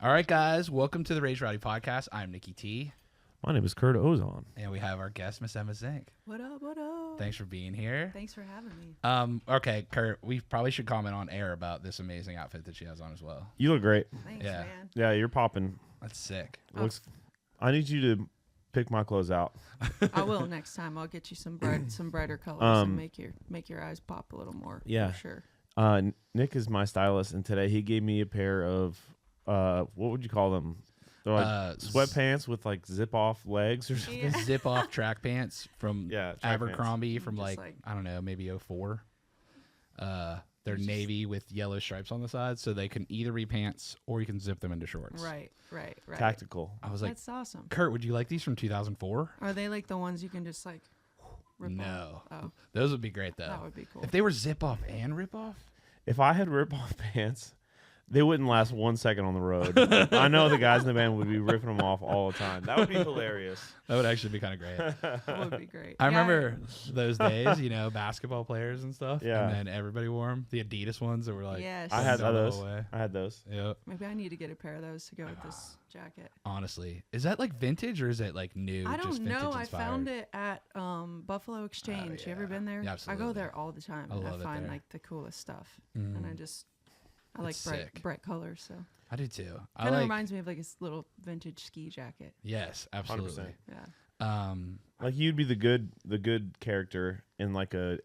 All right, guys, welcome to the Raise Rowdy podcast. I'm Nicky T, My name is Kurt Ozan. and we have our guest, Miss Emma Zinck. What up, what up? Thanks for being here. Thanks for having me. Okay, Kurt, we probably should comment on air about this amazing outfit that she has on as well. You look great. Thanks, Yeah. man. Yeah, you're popping. That's sick. Looks. I need you to pick my clothes out. I will next time. I'll get you some brighter colors and make your eyes pop a little more. Yeah. For sure. Nick is my stylist, and today he gave me a pair of what would you call them? They're like sweatpants with like zip off legs or something. Yeah. Zip off track pants from Yeah, track Abercrombie from Just like, like- I don't know, maybe 04. They're Just- navy with yellow stripes on the side, so they can either be pants or you can zip them into shorts. Right. Tactical. I was like, That's awesome. Kurt, would you like these from 2004? Are they like the ones you can just like rip No. off? Oh, Those would be great, though. that would be cool. If they were zip off and rip off, If I had rip off pants, they wouldn't last 1 second on the road. I know the guys in the band would be ripping them off all the time. That would be hilarious. that would actually be kind of great. That would be great. I Yeah, remember those days, basketball players and stuff. Yeah. And then everybody wore them. The Adidas ones that were like, Yes. I had down the those. whole way. I had those. Yep. Maybe I need to get a pair of those to go with this jacket. Honestly, is that like vintage or is it like new? I just don't know. I vintage-inspired? found it at Buffalo Exchange. You ever yeah. been there? Yeah, I absolutely. go there all the time. I And love it find there. like the coolest stuff, Mm. and I like It's sick. bright colors. So I do too. I kind of like. reminds me of like a little vintage ski jacket. Yes, absolutely. 100%. Yeah. Like you'd be the good character in like a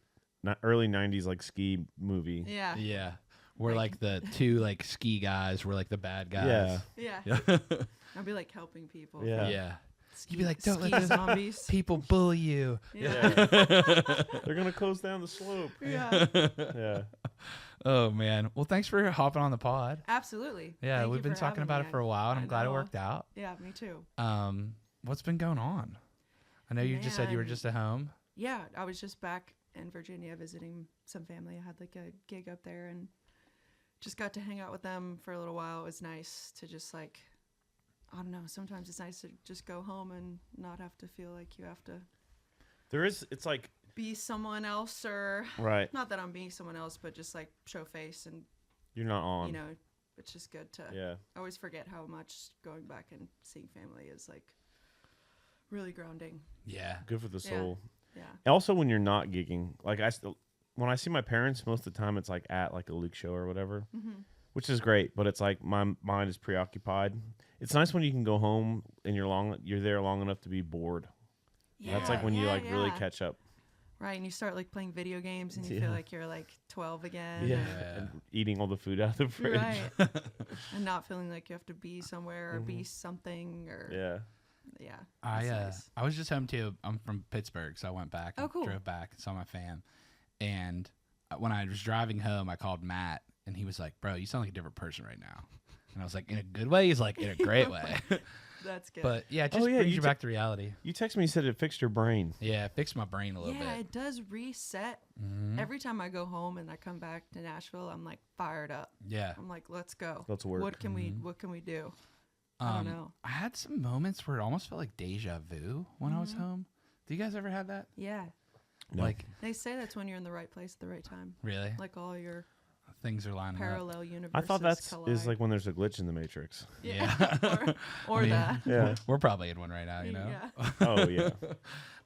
early '90s like ski movie. Yeah. Yeah. We're Like- like the two like ski guys. We're like the bad guys. Yeah. Yeah. I'd be like helping people. Yeah. Yeah. Ski, You'd be like, "Don't let ski the zombies. People bully you. Yeah. They're gonna close down the slope. Yeah. Yeah. Oh man. Well, thanks for hopping on the pod. Absolutely. Yeah, Thank we've you been for talking having about me. it for a while, and I'm I glad it know. worked out. Yeah, me too. What's been going on? I know you just said you were Man. just at home. Yeah, I was just back in Virginia visiting some family. I had like a gig up there and just got to hang out with them for a little while. It was nice to just like, I don't know, sometimes it's nice to just go home and not have to feel like you have to It's like be someone else, or right. not that I'm being someone else, but just like show face. And You're not on. you know, it's just good to Yeah. I always forget how much going back and seeing family is like really grounding. Yeah. Good for the Yeah. soul. Yeah. Also, when you're not gigging, like when I see my parents, most of the time it's like at like a Luke show or whatever, which is great. But it's like my mind is preoccupied. It's nice when you can go home and you're there long enough to be bored. That's like when you like really catch up. Right, and you start like playing video games and you Yeah. feel like you're like 12 again. Yeah. Yeah. And eating all the food out of the fridge. Right. And not feeling like you have to be somewhere or be something or Yeah. yeah. I it's nice. I was just home too. I'm from Pittsburgh, so I went back. Oh, and cool. Drove back and saw my fam. And when I was driving home, I called Matt, and he was like, "Bro, you sound like a different person right now." And I was like, "In a good way?" He's like, "In a great way." That's good. But yeah, it just Oh, yeah, brings you you back to reality. You text me, you said it fixed your brain. Yeah, it fixed my brain a little yeah, bit. it does reset. Mhm. Every time I go home and I come back to Nashville, I'm like fired up. Yeah. I'm like, let's go. Let's work. What can we do? I don't know. I had some moments where it almost felt like deja vu when I was home. Do you guys ever have that? Yeah. No. Like, They say that's when you're in the right place at the right time. really? Like all your Things are lining up. parallel universes I thought that's collide. is like when there's a glitch in the Matrix. Yeah. or I mean, that. Yeah. We're probably in one right now, you know? Yeah. Oh yeah.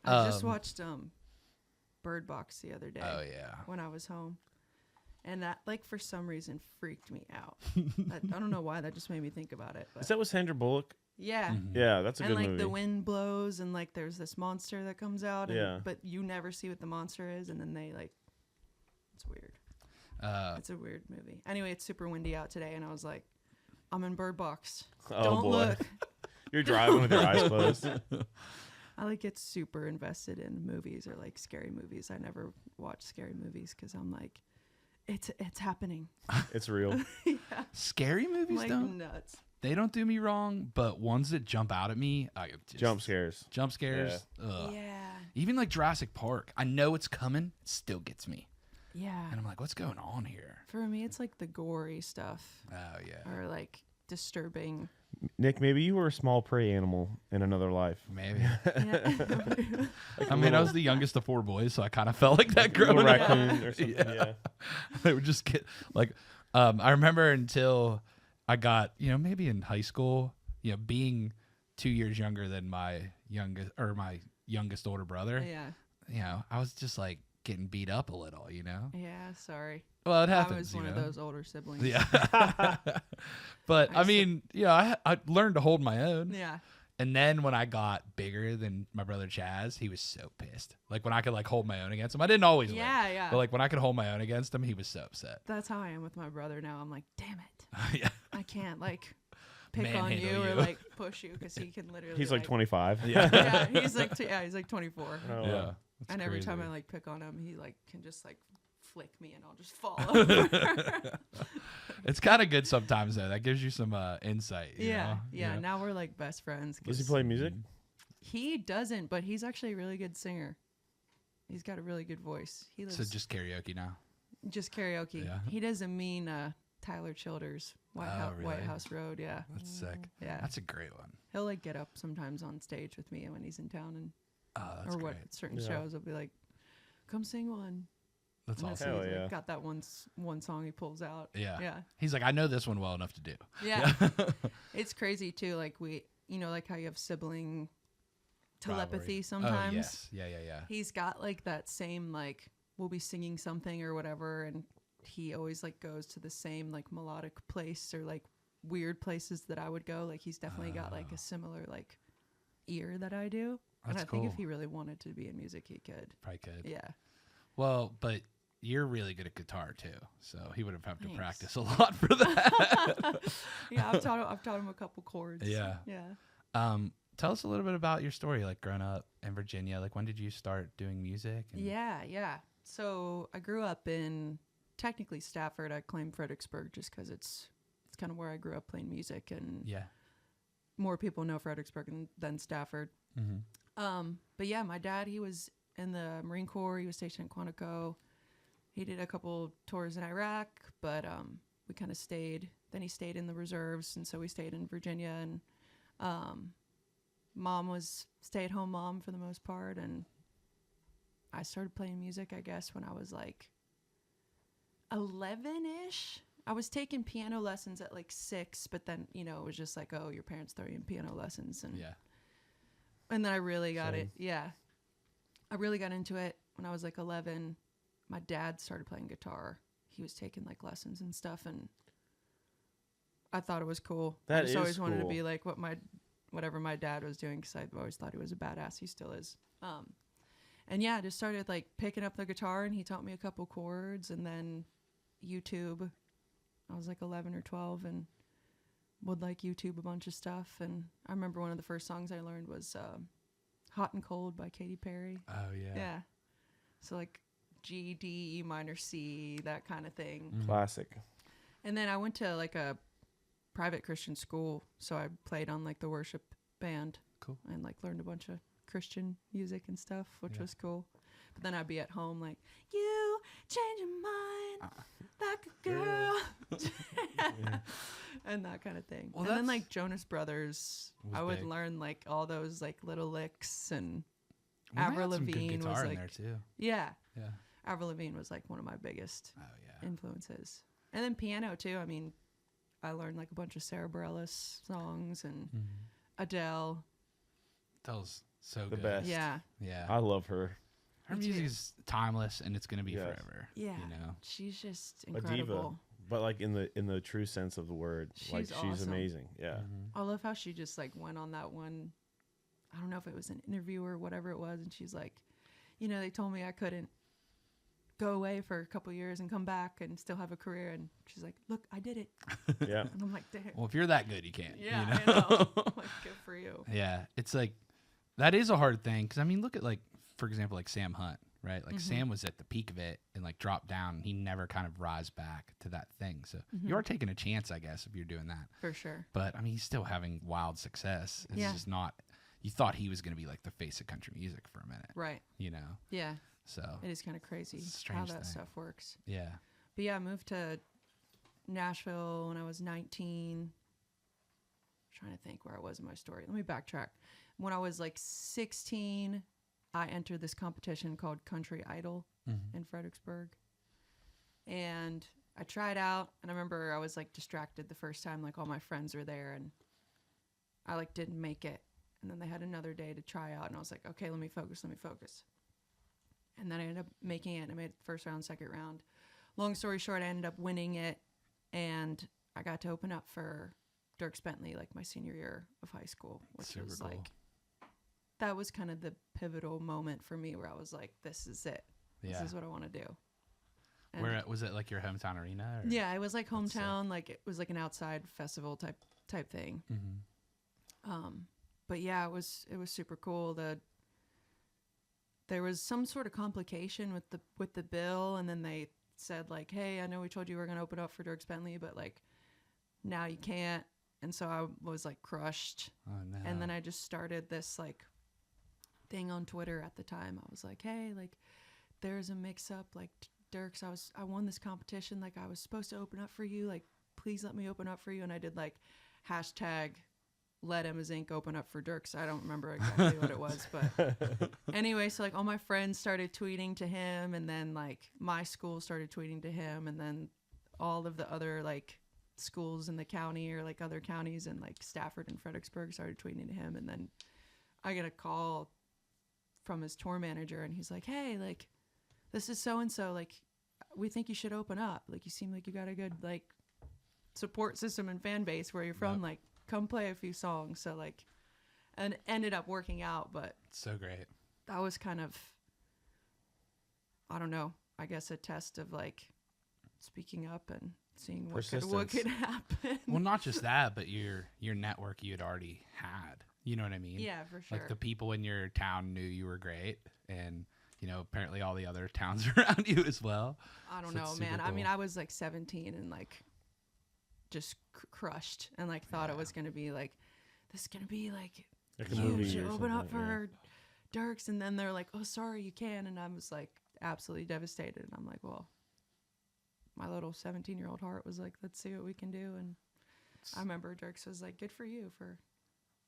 I just Um, watched Bird Box the other day Oh, yeah. when I was home. And that, like, for some reason, freaked me out. I don't know why. That just made me think about it. But Is that with Sandra Bullock? yeah. Mhm. Yeah, that's a And, good like, movie. the wind blows, and, like, there's this monster that comes out. And, Yeah. But you never see what the monster is, and then they, like, it's weird. It's a weird movie. Anyway, it's super windy out today, and I was like, I'm in Bird Box. Oh, Don't boy. look. You're driving with your eyes closed. I like get super invested in movies or like scary movies. I never watch scary movies because I'm like, it's happening. It's real. Yeah, Scary I'm movies like don't. nuts. They don't do me wrong, but ones that jump out at me, I just, Jump scares. Jump scares. Ugh. Yeah, Even like Jurassic Park, I know it's coming, it still gets me. yeah. And I'm like, what's going on here? For me, it's like the gory stuff Oh, yeah. or like disturbing. Nick, maybe you were a small prey animal in another life. Maybe. Yeah. I mean, I was the youngest of four boys, so I kind of felt like that growing Little up. raccoon or something. Yeah. Yeah. They would just get like, I remember until I got, maybe in high school, being 2 years younger than my youngest older brother, Yeah. I was just like getting beat up a little, Yeah. Sorry. Well, it I happens, was one of those older siblings. Yeah. But I mean, I learned to hold my own. Yeah. And then when I got bigger than my brother Chaz, he was so pissed. Like when I could like hold my own against him, I didn't always win. Yeah. But like when I could hold my own against him, he was so upset. That's how I am with my brother now. I'm like, damn it. Yeah. I can't like pick on Manhandle you or you. like push you because he can literally. He's like 25. Yeah. Yeah, he's like he's like 24. Oh, Yeah. wow. That's And every time I crazy. like pick on him, he like can just like flick me and I'll just fall over. It's kind of good sometimes though. That gives you some insight. you know? Yeah. Now we're like best friends. Does he 'cause play music? He doesn't, but he's actually a really good singer. He's got a really good voice. He lives So just karaoke now. just karaoke. Yeah. He doesn't mean Tyler Childers, White really? House Road. Yeah, That's sick. yeah. That's a great one. He'll like get up sometimes on stage with me when he's in town and Oh, that's or great. what certain Yeah. shows will be like, come sing one. That's And awesome. Hell he's, like, yeah. got that one song he pulls out. Yeah. Yeah. He's like, I know this one well enough to do. Yeah. It's crazy too. Like like how you have sibling telepathy Rivalry. sometimes. Oh, yes. Yeah. He's got like that same like we'll be singing something or whatever, and he always like goes to the same like melodic place or like weird places that I would go. Like he's definitely got like a similar like ear that I do. And That's I think if cool. he really wanted to be in music, he could. Probably could. Yeah. Well, but you're really good at guitar too, so he would have had to Thanks. practice a lot for that. Yeah, I've taught him a couple chords. Yeah. Yeah. Tell us a little bit about your story, like growing up in Virginia. Like when did you start doing music? And Yeah. So I grew up in technically Stafford. I claim Fredericksburg just because it's kind of where I grew up playing music, and Yeah. more people know Fredericksburg than Stafford. Mm-hmm. But yeah, my dad, he was in the Marine Corps. He was stationed in Quantico. He did a couple tours in Iraq, but we kind of stayed. Then he stayed in the reserves, and so we stayed in Virginia. And mom was stay-at-home mom for the most part, and I started playing music, I guess, when I was like 11-ish. I was taking piano lessons at like 6, but then it was just like, oh, your parents throw you in piano lessons, and Yeah. and then I really got Same. it. Yeah. I really got into it when I was like 11. My dad started playing guitar. He was taking like lessons and stuff, and I thought it was cool. That I just is always wanted to cool. be like whatever my dad was doing, because I've always thought he was a badass. He still is. And yeah, I just started like picking up the guitar, and he taught me a couple chords, and then YouTube. I was like 11 or 12 and would like YouTube a bunch of stuff. And I remember one of the first songs I learned was Hot and Cold by Katy Perry. Oh yeah. Yeah. So like G, D, E minor, C, that kind of thing. Classic. And then I went to like a private Christian school. So I played on like the worship band. Cool. And like learned a bunch of Christian music and stuff, which Yeah. was cool. But then I'd be at home like, you change your mind like a girl. And that kind of thing. Well, and then that's- like Jonas Brothers, Was I would big. learn like all those like little licks, and We might Avril have some good Lavigne was guitar in like, there too. yeah, Yeah. Avril Lavigne was like one of my biggest Oh yeah. influences. And then piano too. I mean, I learned like a bunch of Sarah Bareilles songs and Adele. That was so The good. best. Yeah. Yeah. I love her. Her Me too. music is timeless, and it's gonna be Yes. forever. Yeah. You know. She's just A diva, incredible. but like in the true sense of the word. Like She's she's awesome. amazing. Yeah. Mm-hmm. I love how she just like went on that one. I don't know if it was an interview or whatever it was, and she's like, they told me I couldn't go away for a couple years and come back and still have a career, and she's like, look, I did it. Yeah. And I'm like, damn. Well, if you're that good, you can. Yeah, You I know? know. I'm like, good for you. Yeah, it's like that is a hard thing, because I mean, look at like, for example, like Sam Hunt, right? Like Sam was at the peak of it and like dropped down, and he never kind of rise back to that thing. So you are taking a chance, I guess, if you're doing that. For sure. But I mean, he's still having wild success. It's Yeah. just not. You thought he was going to be like the face of country music for a minute, Right. you know? Yeah. So It is kind of crazy It's a how strange that thing. stuff works. yeah, But yeah, I moved to Nashville when I was 19. Trying to think where I was in my story. Let me backtrack. When I was like 16, I entered this competition called Country Idol in Fredericksburg. And I tried out, and I remember I was like distracted the first time, like all my friends were there, and I like didn't make it. And then they had another day to try out, and I was like, okay, let me focus. And then I ended up making it. I made first round, second round. Long story short, I ended up winning it, and I got to open up for Dierks Bentley like my senior year of high school, which Super was cool. like, that was kind of the pivotal moment for me where I was like, this is it. Yeah. This is what I want to do. And Where was it? Like your hometown arena? Or? yeah, it was like That's sick. hometown, like it was like an outside festival type thing. Mm-hmm. But yeah, it was super cool. There was some sort of complication with the bill, and then they said like, hey, I know we told you we were gonna open up for Dierks Bentley, but like now you can't. And so I was like crushed. Oh no. And then I just started this like thing on Twitter at the time. I was like, hey, like there's a mix up, like Dierks, I won this competition, like I was supposed to open up for you, like please let me open up for you. And I did like hashtag let Emma Zinck open up for Dierks. I don't remember exactly what it was, but anyway, so like all my friends started tweeting to him, and then like my school started tweeting to him, and then all of the other like schools in the county or like other counties and like Stafford and Fredericksburg started tweeting to him. And then I get a call from his tour manager, and he's like, hey, like this is so and so, like we think you should open up, like you seem like you got a good like support system and fan base where you're from. Yep. Like come play a few songs. So like, and ended up working out, but So great. that was kind of, I don't know, I guess a test of like speaking up and seeing what could happen. Well, not just that, but your network you had already had. You know what I mean? Yeah, for sure. Like the people in your town knew you were great, and apparently all the other towns around you as well. I don't So know, it's man. super I mean, cool. I was like 17 and like just crushed, and like thought it was gonna be like, this is gonna be like Like a huge. movie You or open up something, yeah. for Dierks, and then they're like, oh, sorry, you can. And I was like absolutely devastated. And I'm like, well, my little 17-year-old heart was like, let's see what we can do. And I remember Dierks was like, good for you for,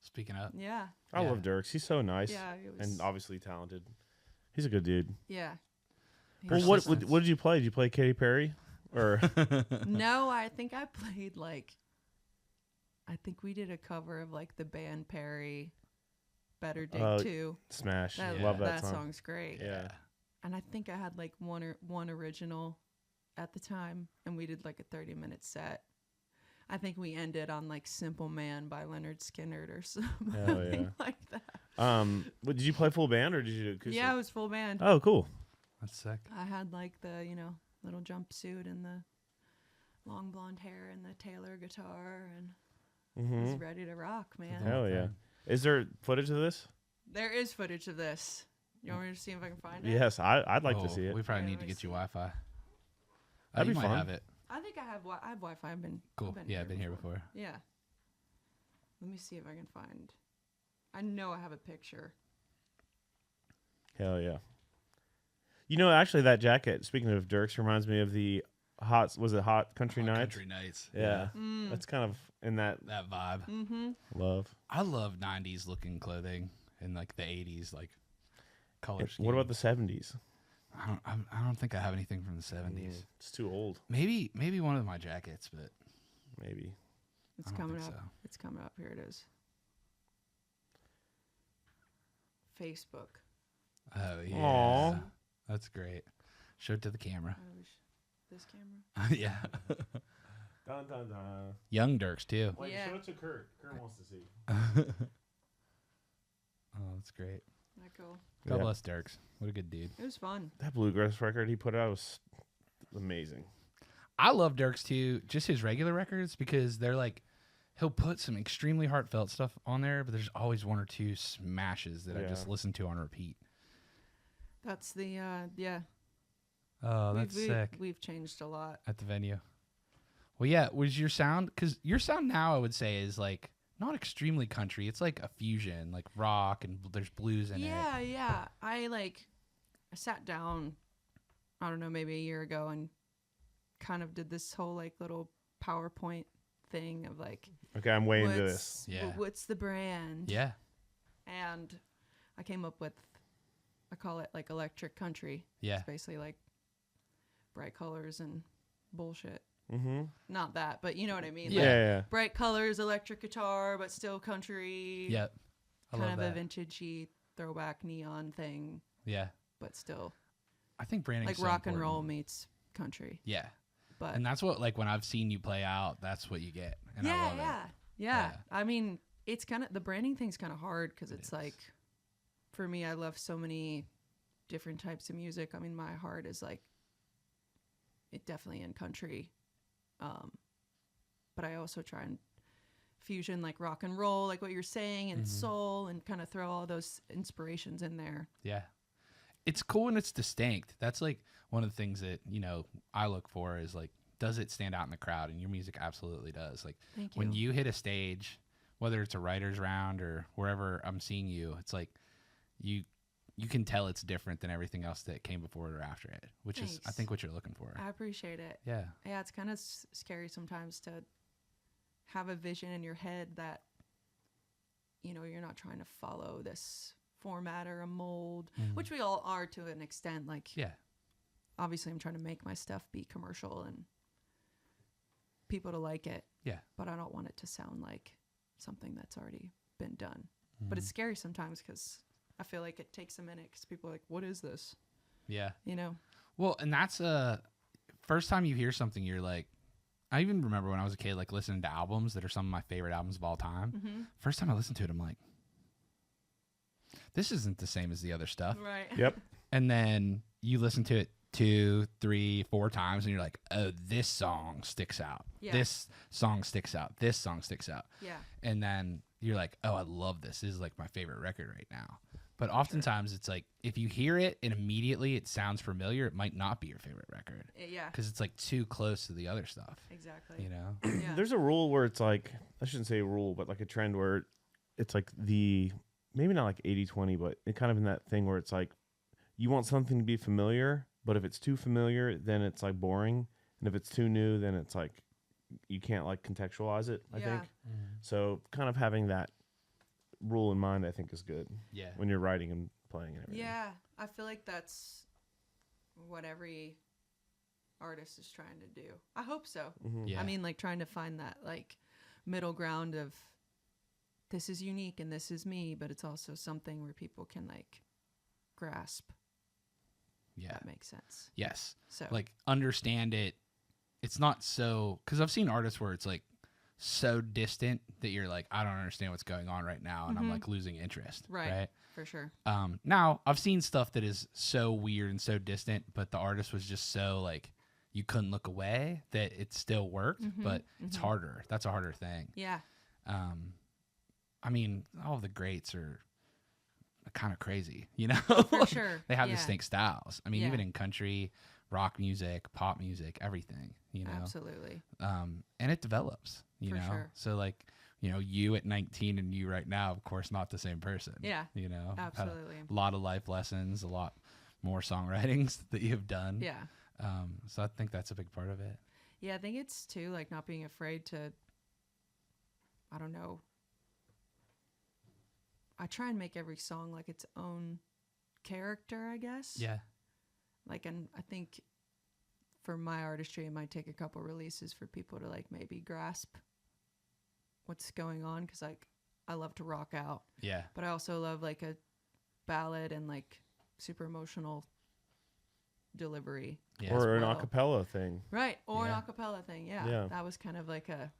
Speaking up. yeah, I Yeah. love Dierks. He's so nice yeah, it was, and obviously talented. He's a good dude. yeah. He Well, was- what did you play? Did you play Katy Perry? Or No, I think I played like, I think we did a cover of like the band Perry, Better Dig 2. Smash? That, Love that that song. song's great. Yeah. And I think I had like one original at the time, and we did like a 30-minute set. I think we ended on like Simple Man by Leonard Skinner or something Hell yeah. like that. Did you play full band or did you do acoustic? Yeah, it was full band. Oh, cool. That's sick. I had like the, little jumpsuit and the long blonde hair and the Taylor guitar, and I was ready to rock, man. Hell yeah. Is there footage of this? There is footage of this. You want me to see if I can find it? Yes, I'd like to see it. We probably Yeah, need let to me get you see. Wi-Fi. That'd You be might fun. have it. I think I have Wi-Fi. I've been Cool. Yeah, I've been here before. Yeah. Let me see if I can find. I know I have a picture. Hell yeah. Actually, that jacket, speaking of Dierks, reminds me of the Hot Country Nights? Country Nights. Yeah. That's kind of in that That vibe. Mm-hmm. love. I love 90s looking clothing and like the 80s like color scheme. What about the 70s? I don't think I have anything from the 70s. It's too old, Maybe one of my jackets, but maybe. It's I don't coming think up. so. It's coming up. Here it is. Facebook. Oh yeah. Aw. That's great. Show it to the camera. I wish this camera. Yeah. Dun, dun, dun. Young Dirks too. Wait, Yeah. show it to Kurt. Kurt wants to see. Oh, that's great. That cool. God Yeah. bless Dirks. What a good dude. It was fun. That bluegrass record he put out was amazing. I love Dirks too, just his regular records, because they're like, he'll put some extremely heartfelt stuff on there, but there's always one or two smashes that I just Yeah. listen to on repeat. That's the yeah. Oh, that's sick. We've changed a lot. At the venue. Well, yeah, was your sound, because your sound now I would say is like not extremely country. It's like a fusion, like rock, and there's blues in it. Yeah. I sat down, I don't know, maybe a year ago, and kind of did this whole like little PowerPoint thing of like, Okay, I'm way into this. Yeah. what's the brand? Yeah. And I came up with, I call it like electric country. Yeah. It's basically like bright colors and bullshit. Mm-hmm. Not that, but you know what I mean. Yeah. Like, Yeah. bright colors, electric guitar, but still country. Yep. I Kind love of that. a vintagey throwback neon thing, Yeah. but still I think branding like so rock and important. roll meets country. Yeah. But And that's what, like, when I've seen you play out, that's what you get. And I yeah, love yeah, it. yeah. Yeah. I mean, it's kind of the branding thing's kind of hard because It it's is. like, for me, I love so many different types of music. I mean, my heart is like, it definitely in country, but I also try and fusion like rock and roll, like what you're saying, and soul, and kind of throw all those inspirations in there. Yeah. It's cool and it's distinct. That's like one of the things that, you know, I look for is like, does it stand out in the crowd? And your music absolutely does. Like Thank you. when you hit a stage, whether it's a writer's round or wherever I'm seeing you, it's like you can tell it's different than everything else that came before it or after it, which is, I Thanks. think, what you're looking for. I appreciate it. Yeah. Yeah, it's kind of scary sometimes to have a vision in your head that, you know, you're not trying to follow this format or a mold, which we all are to an extent. Like, Yeah. obviously I'm trying to make my stuff be commercial and people to like it, Yeah. but I don't want it to sound like something that's already been done. But it's scary sometimes because I feel like it takes a minute because people are like, what is this? Yeah. You know? Well, and that's first time you hear something, you're like, I even remember when I was a kid, like listening to albums that are some of my favorite albums of all time. First time I listened to it, I'm like, this isn't the same as the other stuff. Right. Yep. And then you listen to it 2, 3, 4 times, and you're like, oh, this song sticks out. Yeah. This song sticks out. This song sticks out. Yeah. And then you're like, oh, I love this. This is like my favorite record right now. But oftentimes it's like, if you hear it and immediately it sounds familiar, it might not be your favorite record Yeah. because it's like too close to the other stuff, Exactly. you know? Yeah. There's a rule where it's like, I shouldn't say a rule, but like a trend where it's like maybe not like 80-20, but it kind of in that thing where it's like, you want something to be familiar, but if it's too familiar, then it's like boring. And if it's too new, then it's like, you can't like contextualize it, I think. So kind of having that rule in mind, I think is good. Yeah. When you're writing and playing and everything. Yeah, I feel like that's what every artist is trying to do. I hope so. Yeah. I mean, like trying to find that like middle ground of this is unique and this is me, but it's also something where people can like grasp. Yeah. That makes sense. Yes. So Like understand it. It's not so, because I've seen artists where it's like so distant that you're like, I don't understand what's going on right now, and I'm like losing interest. right, for sure. Now I've seen stuff that is so weird and so distant, but the artist was just so like you couldn't look away that it still worked, but it's harder. That's a harder thing. Yeah. I mean, all the greats are kind of crazy, you know? For sure. They have Yeah. distinct styles. I mean, Yeah. even in country, rock music, pop music, everything, you know? Absolutely. And it develops, you For know? sure. So like, you know, you at 19 and you right now, of course, not the same person. Yeah. You know? Had Absolutely. a lot of life lessons, a lot more songwritings that you've done. Yeah. So I think that's a big part of it. Yeah, I think it's too like not being afraid to, I don't know. I try and make every song like its own character, I guess. Yeah. Like, and I think for my artistry, it might take a couple releases for people to like maybe grasp what's going on. Cause like I love to rock out, Yeah. but I also love like a ballad and like super emotional delivery. Yeah. Or an well. acapella thing. Right. Or Yeah. an acapella thing. Yeah. Yeah. That was kind of like a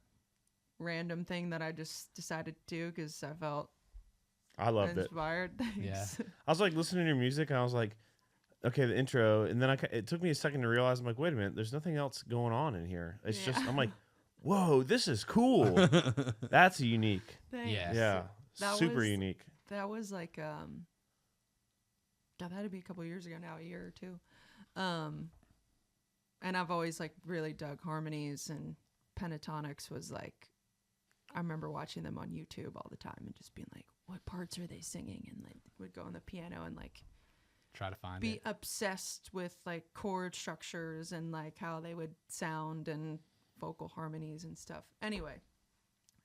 random thing that I just decided to do because I felt I loved it. inspired. Thanks. I was like listening to your music and I was like, okay, the intro. And then it took me a second to realize, I'm like, wait a minute, there's nothing else going on in here. It's Yeah. just, I'm like, whoa, this is cool. That's unique. Thanks. Yeah. Yeah. That Super was- unique. That was like God, that had to be a couple years ago now, a year or two. And I've always like really dug harmonies, and pentatonics was like, I remember watching them on YouTube all the time and just being like, what parts are they singing? And like would go on the piano and like Try to find be it. obsessed with like chord structures and like how they would sound and vocal harmonies and stuff. Anyway,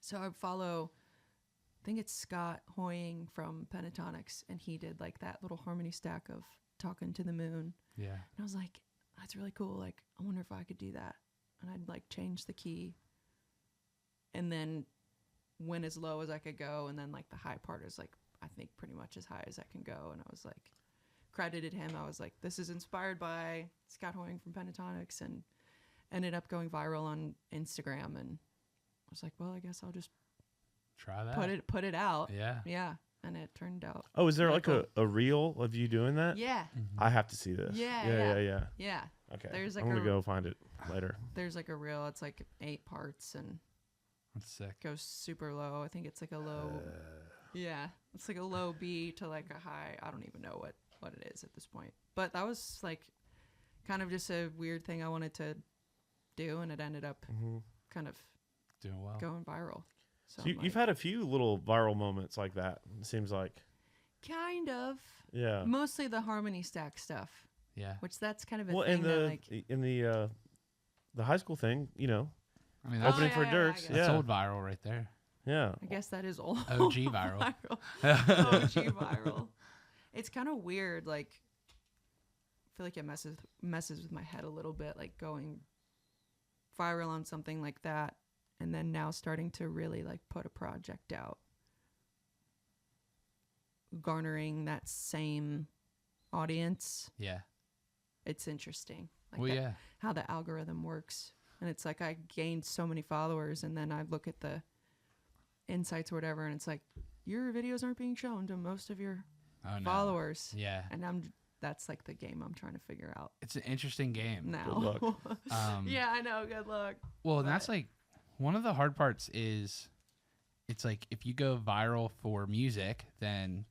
so I follow, I think it's Scott Hoying from Pentatonics, and he did like that little harmony stack of Talking to the Moon. Yeah. And I was like, that's really cool. Like, I wonder if I could do that. and I'd like change the key and then went as low as I could go, and then like the high part is like I think pretty much as high as I can go. And I was like, credited him. I was like, this is inspired by Scott Hoying from Pentatonics, and ended up going viral on Instagram. And I was like, well, I guess I'll just Try that. put it out. Yeah. Yeah. And it turned out. Oh, is there really like cool. a reel of you doing that? Yeah. I have to see this. Yeah, Yeah. Yeah. Okay. There's like I'm gonna a- go find it later. There's like a reel. It's like 8 parts and That's sick. goes super low. I think it's like a low. Yeah. It's like a low B to like a high. I don't even know what it is at this point. But that was like kind of just a weird thing I wanted to do, and it ended up kind of Doing well. going viral. So I'm you've like, had a few little viral moments like that. It seems like. kind of. Yeah. Mostly the harmony stack stuff, Yeah. which that's kind of a Well, thing and that like. in the high school thing, you know, I mean, Oh, that's, opening for yeah, Dirks. I that's guess. Yeah. old viral right there. Yeah. I guess that is old. OG viral. OG viral. It's kind of weird. Like, I feel like it messes with my head a little bit. Like going viral on something like that, and then now starting to really like put a project out, garnering that same audience. Yeah. It's interesting. Like Well, that- yeah. how the algorithm works. And it's like I gained so many followers, and then I look at the insights or whatever, and it's like your videos aren't being shown to most of your Oh, no. followers. Yeah. And that's like the game I'm trying to figure out It's an interesting game. now. Yeah, I know. Good luck. Well, and that's like one of the hard parts is it's like if you go viral for music, then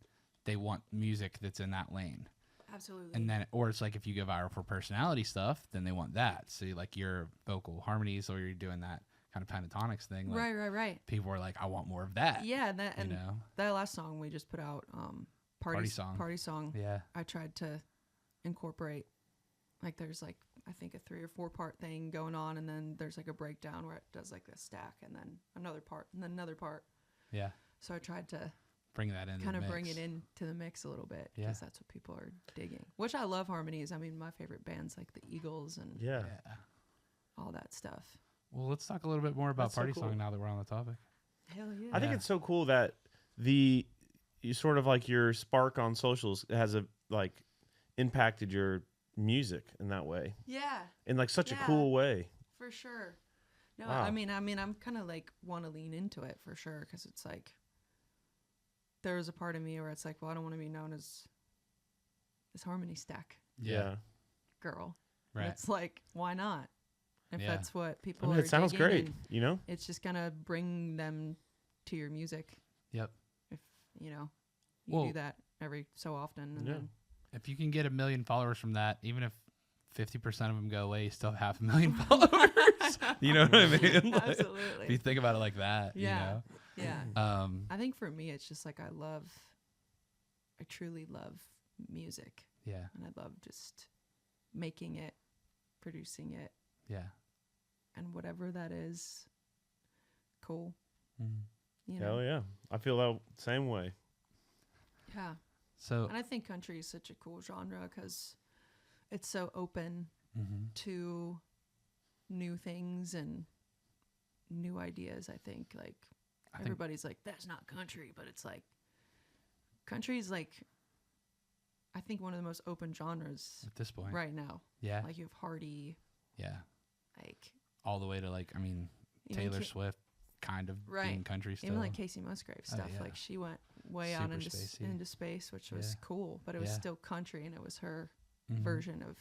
they want music that's in that lane. Absolutely. And then, or it's like if you go viral for personality stuff, then they want that. So like your vocal harmonies, or you're doing that kind of pentatonics thing. Like, right. people are like, I want more of that. Yeah, You know? that last song we just put out, party song. Yeah. I tried to incorporate, like there's like I think a 3 or 4 part thing going on, and then there's like a breakdown where it does like a stack, and then another part, and then another part. Yeah. So I tried to Bring that in. kind of bring it into the mix a little bit, because that's what people are digging. Which I love harmonies. I mean, my favorite bands like the Eagles and Yeah. all that stuff. Well, let's talk a little bit more about That's so party cool. song now that we're on the topic. Hell yeah. I think Yeah. it's so cool that you sort of like your spark on socials has impacted your music in that way, Yeah, in like such a Yeah. cool way. for sure. No, Wow. I mean, I'm kind of like want to lean into it for sure, because it's like there's a part of me where it's like, well, I don't want to be known as this harmony stack Yeah. girl. And Right. it's like, why not? If Yeah. that's what I people mean, are it sounds digging, great, and you know? it's just gonna bring them to your music. Yep. If you Well- do that every so often, and Yeah. then If you can get 1 million followers from that, even if 50% of them go away, you still have 500,000 followers. You know what I mean? Like, absolutely, if you think about it like that, Yeah. yeah. you know? I think for me, it's just like I truly love music, Yeah. and I love just making it, producing it, Yeah. and whatever that is, cool. Mhm. You Hell know? yeah. I feel that same way. Yeah. So, And I think country is such a cool genre because it's so open mhm. to new things and new ideas. I think like I think- everybody's like, that's not country, but it's like country is like, I think one of the most open genres at this point, right now. yeah, Like you have Hardy, yeah, like all the way to like, I mean, even Taylor Ca- Swift kind of Right. being country still. even like Casey Musgrave stuff. yeah. Like she went way out Super into spacey. into space, which was Yeah. cool, but it was Yeah. still country, and it was her Mhm. version of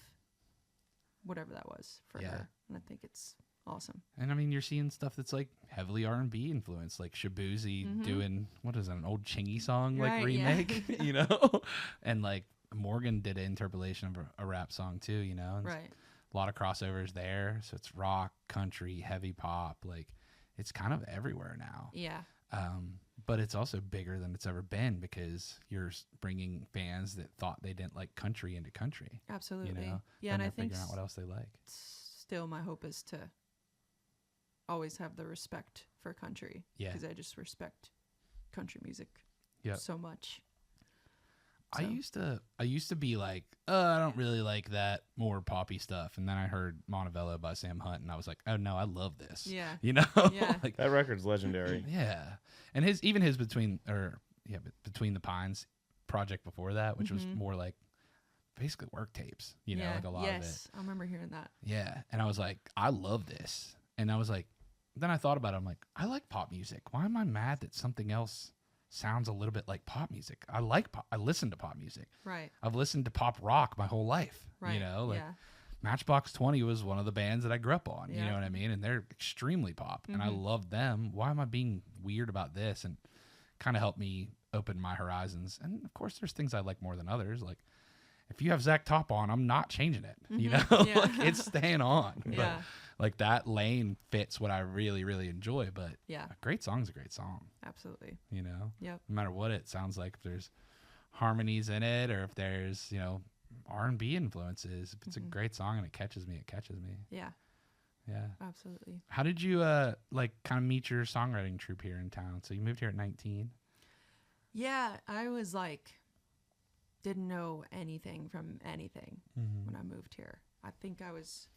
whatever that was for Yeah. her. And I think it's awesome. And I mean, you're seeing stuff that's like heavily R&B influenced, like Shabuzi Mhm. doing what is it, an old Chingy song like Right, yeah. remake, you know, and like Morgan did an interpolation of a rap song too, you know, and Right. a lot of crossovers there. So it's rock, country, heavy pop, like it's kind of everywhere now. Yeah. But it's also bigger than it's ever been because you're bringing fans that thought they didn't like country into country. Absolutely. know, Yeah, and and I they're think figuring out what else they like. still my hope is to always have the respect for country. Yeah. Because I just respect country music Yep. so much. So. I used to be like, I don't really like that more poppy stuff, and then I heard Montevello by Sam Hunt, and I was like, oh no, I love this. Yeah. You know, Yeah. like That record's legendary. yeah, and his Between the Pines project before that, which was more like basically work tapes. You know, like a lot of it. I remember hearing that. Yeah, and I was like, I love this, and I was like, then I thought about it. I'm like, I like pop music. Why am I mad that something else sounds a little bit like pop music? I like pop. I listen to pop music. Right. I've listened to pop rock my whole life. Right. You know, like yeah. Matchbox 20 was one of the bands that I grew up on. You Yeah. know what I mean? And they're extremely pop, and I love them. Why am I being weird about this? And kind of helped me open my horizons. And of course, there's things I like more than others. Like if you have Zach Top on, I'm not changing it. You know, Yeah. like it's staying on. Yeah. But like that lane fits what I really, really enjoy. But Yeah. a great song's a great song. Absolutely. You know, Yep. no matter what it sounds like, if there's harmonies in it or if there's, you know, R&B influences, if it's a great song and it catches me, it catches me. Yeah. Yeah. Absolutely. How did you like kind of meet your songwriting troupe here in town? So you moved here at 19. Yeah, I was like, didn't know anything from anything when I moved here. I think when I was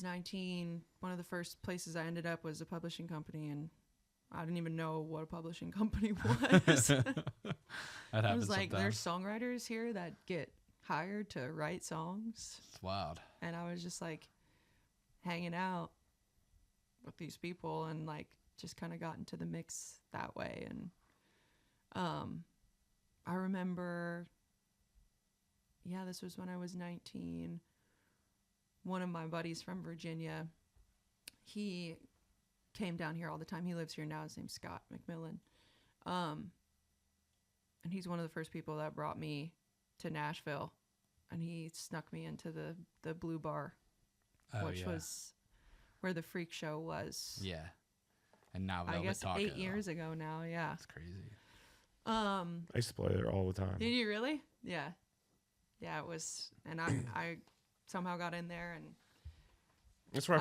19, one of the first places I ended up was a publishing company, and I didn't even know what a publishing company was. That I happens was like, there's sometimes. songwriters here that get hired to write songs. It's wild. And I was just like hanging out with these people and like just kind of got into the mix that way. And I remember, this was when I was 19. One of my buddies from Virginia, he came down here all the time. He lives here now. His name's Scott McMillan. And he's one of the first people that brought me to Nashville. And he snuck me into the Blue Bar, which was where the Freak Show was. Yeah. And now I Velvet guess Taco. 8 years ago now, yeah. That's crazy. I used to play there all the time. Did you really? Yeah. Yeah, it was, and I somehow got in there, and That's where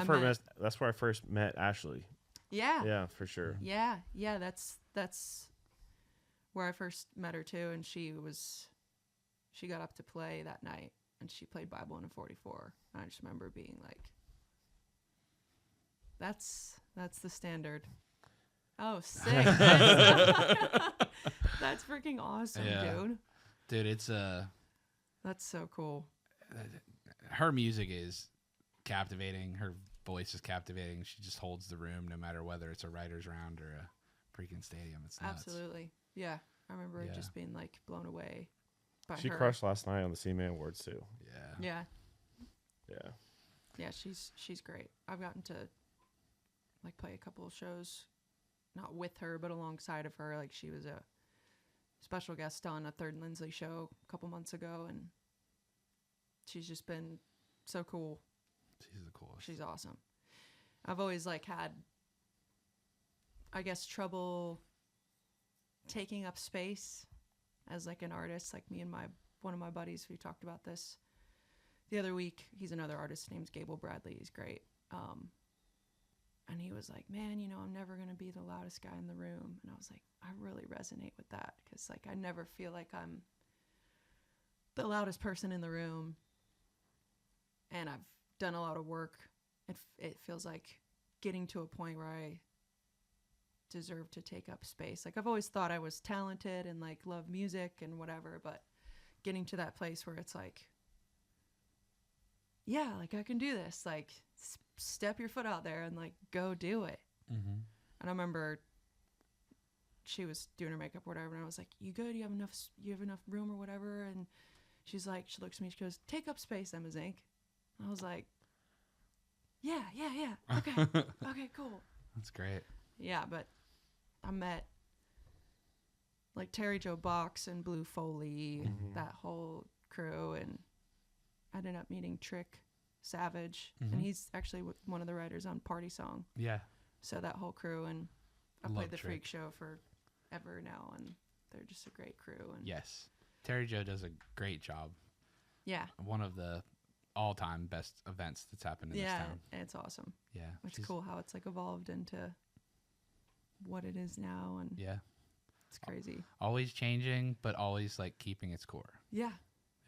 that's where I first met Ashley. yeah. Yeah, for sure. Yeah, that's where I first met her too, and she got up to play that night, and she played Bible in a 44. And I just remember being like, that's the standard. Oh, sick. That's freaking awesome, Yeah. dude. Dude, it's That's so cool. her music is captivating. Her voice is captivating. She just holds the room no matter whether it's a writer's round or a freaking stadium. It's nuts. Absolutely. Yeah. I remember Yeah. just being like blown away by She her. crushed last night on the C-Man Awards too. Yeah. Yeah. Yeah. Yeah, she's great. I've gotten to like play a couple of shows, not with her, but alongside of her. Like she was a special guest on a Third Lindsley show a couple months ago, and she's just been so cool. She's the coolest. She's awesome. I've always like had, I guess, trouble taking up space as like an artist. Like me and one of my buddies, we talked about this the other week. He's another artist. His name's Gable Bradley. He's great. And he was like, man, I'm never going to be the loudest guy in the room. And I was like, I really resonate with that. Because like, I never feel like I'm the loudest person in the room. And I've done a lot of work. It feels like getting to a point where I deserve to take up space. Like I've always thought I was talented and like love music and whatever, but getting to that place where it's like, yeah, like I can do this. Like step your foot out there and like go do it. Mm-hmm. And I remember she was doing her makeup or whatever, and I was like, you good? You have enough room or whatever? And she's like, she looks at me, she goes, take up space, Emma Zinck. I was like, yeah. Okay. Okay, cool. That's great. Yeah, but I met like Terry Joe Box and Blue Foley, that whole crew, and I ended up meeting Trick Savage, and he's actually one of the writers on Party Song. Yeah. So that whole crew, and I Love played the Trick. Freak Show forever now, and they're just a great crew. And Yes. Terry Joe does a great job. yeah, One of the all-time best events that's happened in this town. it's awesome. Yeah. It's she's- cool how it's like evolved into what it is now, and Yeah. It's crazy. Always changing, but always like keeping its core. Yeah.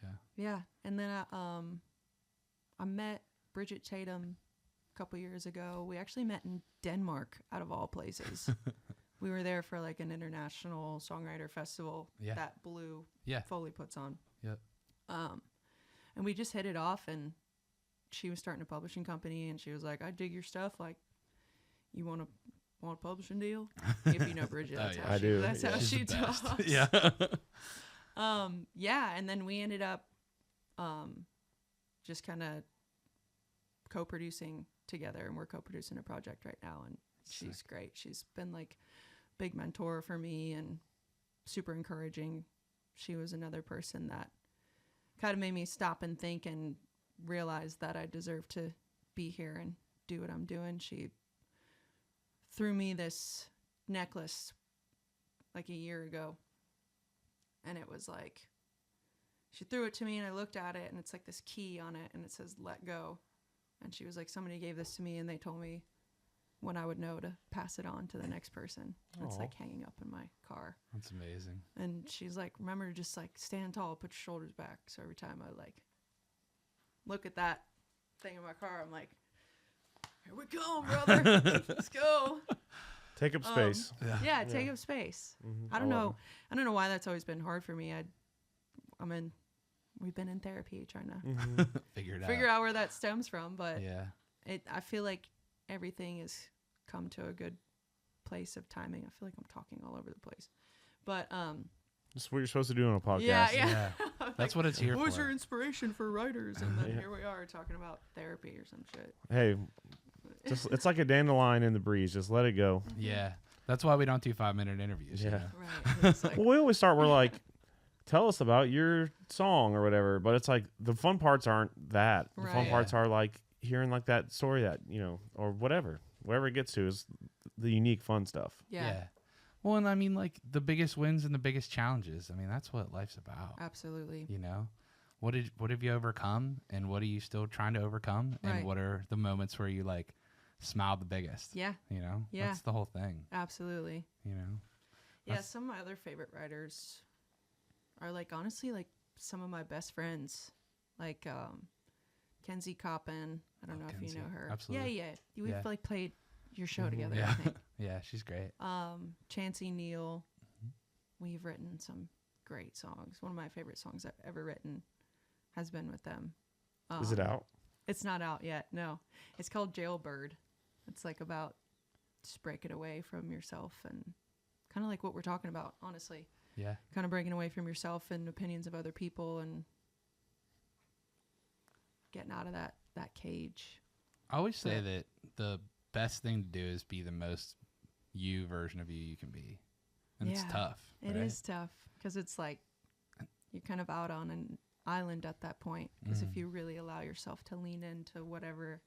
Yeah. Yeah. And then I met Bridget Tatum a couple years ago. We actually met in Denmark, out of all places. We were there for like an international songwriter festival that Blue Foley puts on. Yep. And we just hit it off, and she was starting a publishing company, and she was like, I dig your stuff. Like, you want a publishing deal? If you know Bridget, that's how I do. That's how She's she the best. talks. Yeah. Yeah, and then we ended up just kind of co-producing together, and we're co-producing a project right now, and she's great. She's been like big mentor for me and super encouraging. She was another person that kind of made me stop and think and realize that I deserve to be here and do what I'm doing. She threw me this necklace like a year ago, and it was like, she threw it to me, and I looked at it, and it's like this key on it, and it says let go. And she was like, somebody gave this to me, and they told me when I would know to pass it on to the next person. It's like hanging up in my car. That's amazing. And she's like, remember to just like stand tall, put your shoulders back. So every time I like look at that thing in my car, I'm like, here we go, brother. Let's go. Take up space. Yeah, take up space. Mm-hmm. I don't know why that's always been hard for me. We've been in therapy trying to figure out where that stems from, but I feel like everything has come to a good place of timing. I feel like I'm talking all over the place, but that's what you're supposed to do on a podcast. Yeah. That's what it's here for. What was your inspiration for writers? And then here we are talking about therapy or some shit. Hey, just it's like a dandelion in the breeze. Just let it go. Yeah, that's why we don't do 5-minute interviews. Yeah. Right. It's like, Well, we always start. We're like, tell us about your song or whatever. But it's like the fun parts aren't that. The fun Right. parts are like hearing like that story that or whatever it gets to is the unique fun stuff. yeah, Well, and I mean, like the biggest wins and the biggest challenges. I mean, that's what life's about. absolutely. You know, what have you overcome, and what are you still trying to overcome, and Right. what are the moments where you like smile the biggest? Yeah, You know, Yeah. that's the whole thing. absolutely. You know, Yeah, That's- some of my other favorite writers are like honestly like some of my best friends, like Kenzie Coppin. I don't know if Kenzie. you know her. Absolutely. Yeah. We've Yeah. like played your show together. Yeah. I think. Yeah, she's great. Chancey Neal. We've written some great songs. One of my favorite songs I've ever written has been with them. Is it out? It's not out yet. No, it's called Jailbird. It's like about just breaking away from yourself and kind of like what we're talking about, honestly. Yeah. Kind of breaking away from yourself and opinions of other people and getting out of that cage. I always say Yeah. that the best thing to do is be the most you version of you can be. And it's Yeah. tough. It right? is tough because it's like you're kind of out on an island at that point. Because if you really allow yourself to lean into whatever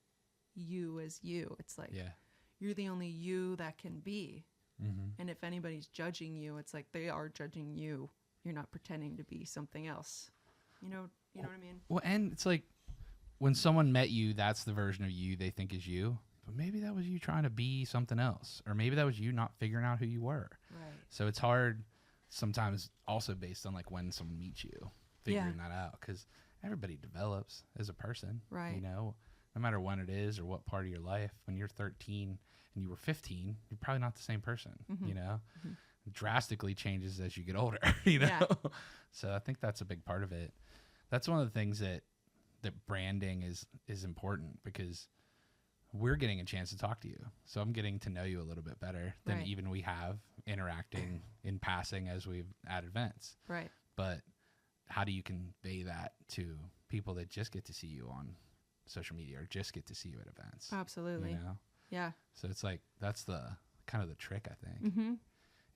you is you, it's like Yeah. you're the only you that can be. Mm-hmm. And if anybody's judging you, it's like they are judging you. You're not pretending to be something else. You know what I mean? Well, and it's like when someone met you, that's the version of you they think is you. But maybe that was you trying to be something else. Or maybe that was you not figuring out who you were. Right. So it's hard sometimes also based on like when someone meets you, figuring that out. Because everybody develops as a person. Right. You know, no matter when it is or what part of your life. When you're 13 and you were 15, you're probably not the same person, you know? It drastically changes as you get older, you know? Yeah. So I think that's a big part of it. That's one of the things that branding is important because we're getting a chance to talk to you. So I'm getting to know you a little bit better than Right. even we have interacting in passing as we've at events. Right. But how do you convey that to people that just get to see you on social media or just get to see you at events? Absolutely. You know? Yeah. So it's like that's the kind of the trick, I think, Mm-hmm.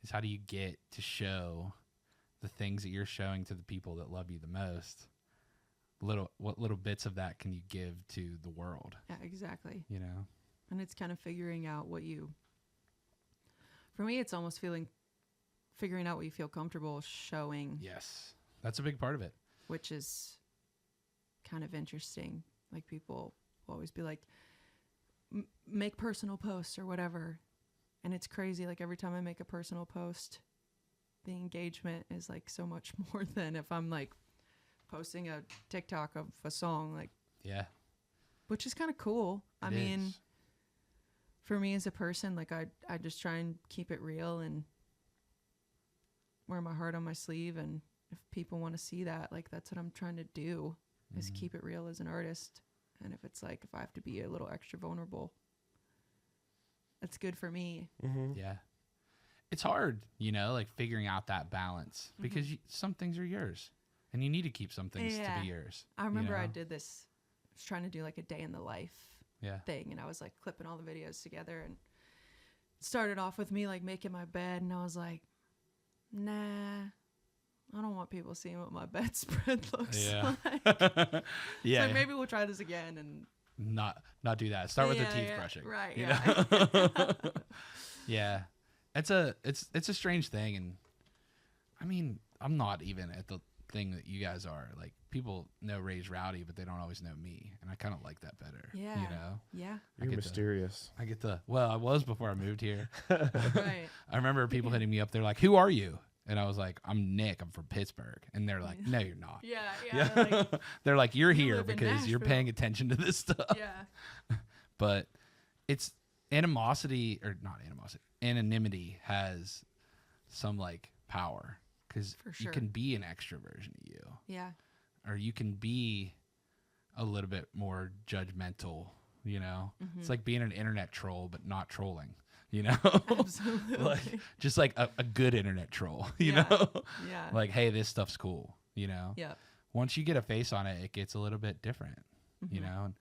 is how do you get to show the things that you're showing to the people that love you the most? What little bits of that can you give to the world? Yeah, exactly. You know? And it's kind of figuring out for me, it's almost figuring out what you feel comfortable showing, Yes. That's a big part of it. which is kind of interesting. Like people will always be like, make personal posts or whatever. And it's crazy. Like every time I make a personal post, the engagement is like so much more than if I'm like posting a TikTok of a song, like, Yeah. which is kind of cool. I It mean, is. for me as a person, like I just try and keep it real and wear my heart on my sleeve. And if people want to see that, like that's what I'm trying to do, is keep it real as an artist. And if it's like, if I have to be a little extra vulnerable, that's good for me. Yeah. It's hard, like figuring out that balance because some things are yours and you need to keep some things to be yours. I remember I know? did this, I was trying to do like a day in the life Yeah. thing, and I was like clipping all the videos together, and it started off with me like making my bed, and I was like, nah, I don't want people seeing what my bedspread looks Yeah. like. Yeah. So maybe we'll try this again and Not do that. Start with the Yeah, teeth yeah, brushing. right, you yeah. know? Yeah. It's a strange thing, and I mean, I'm not even at the thing that you guys are. Like, people know Ray's Rowdy, but they don't always know me, and I kind of like that better. Yeah. You know? yeah, You're mysterious. Well, I was before I moved here. right. I remember people hitting me up. They're like, "Who are you?" And I was like, "I'm Nick. I'm from Pittsburgh." And they're like, "No, you're not." Yeah. Like, They're like, "You're You here live in because you're Nashville." paying attention to this stuff." yeah. But it's anonymity has some like power because For you sure. can be an extra version of you, Yeah. or you can be a little bit more judgmental. It's like being an internet troll, but not trolling. Absolutely. like just like a good internet troll. You Yeah. know, Yeah. like, hey, this stuff's cool. Yep. Once you get a face on it, it gets a little bit different. And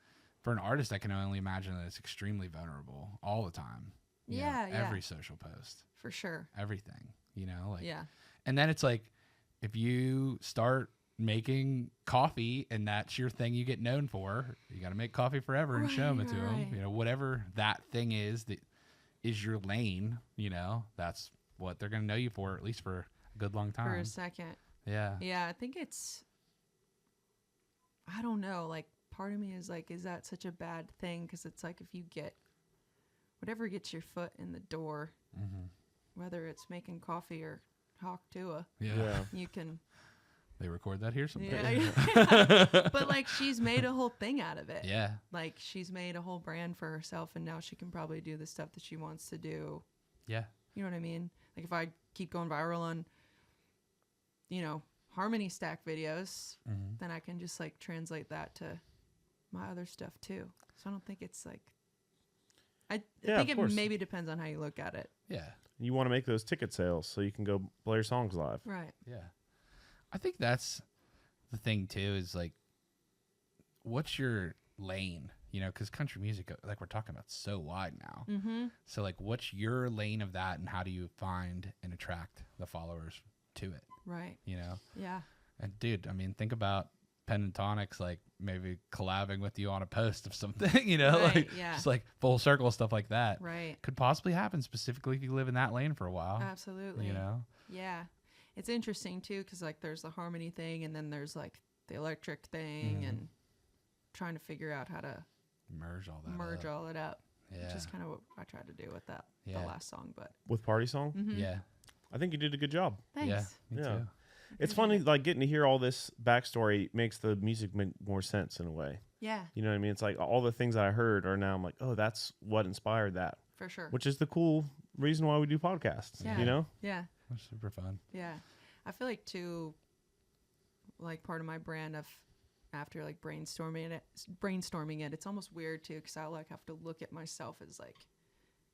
for an artist, I can only imagine that it's extremely vulnerable all the time. Yeah. Every social post, For sure. everything. Like, Yeah. and then it's like, if you start making coffee and that's your thing you get known for, you got to make coffee forever and show them it to them. Right. Whatever that thing is that is your lane, that's what they're going to know you for, at least for a good long time. For a second. Yeah. Yeah. I think I don't know. Like, part of me is like, is that such a bad thing? Because it's like, if you get whatever gets your foot in the door, whether it's making coffee or Hawk Tua, Yeah. you can. They record that here sometime. Yeah. But like, she's made a whole thing out of it. Yeah. Like, she's made a whole brand for herself, and now she can probably do the stuff that she wants to do. Yeah. You know what I mean? Like, if I keep going viral on, harmony stack videos, then I can just like translate that to my other stuff too. So I don't think it's like, I think it maybe depends on how you look at it. Yeah. You want to make those ticket sales so you can go play your songs live. Right. Yeah. I think that's the thing too, is like, what's your lane? Because country music, like we're talking about, so wide now. So like, what's your lane of that, and how do you find and attract the followers to it? Right. Yeah. Yeah. And dude, I mean, think about Pentatonics, like maybe collabing with you on a post of something, Right, like yeah. just like full circle stuff like that. Right. Could possibly happen, specifically if you live in that lane for a while. Absolutely. Yeah. It's interesting too, because like there's the harmony thing, and then there's like the electric thing, and trying to figure out how to merge all that. merge up. all it up. Yeah. Which is kind of what I tried to do with the last song, but With Party Song? Yeah. I think you did a good job. thanks. Yeah. Me Yeah. too. It's funny, like getting to hear all this backstory makes the music make more sense in a way. Yeah, You know what I mean? It's like all the things that I heard are now I'm like, oh, that's what inspired that, for sure. which is the cool reason why we do podcasts. Yeah. You know? Yeah. That's super fun. Yeah. I feel like too, like part of my brand of after like brainstorming it, it's almost weird too, because I like have to look at myself as like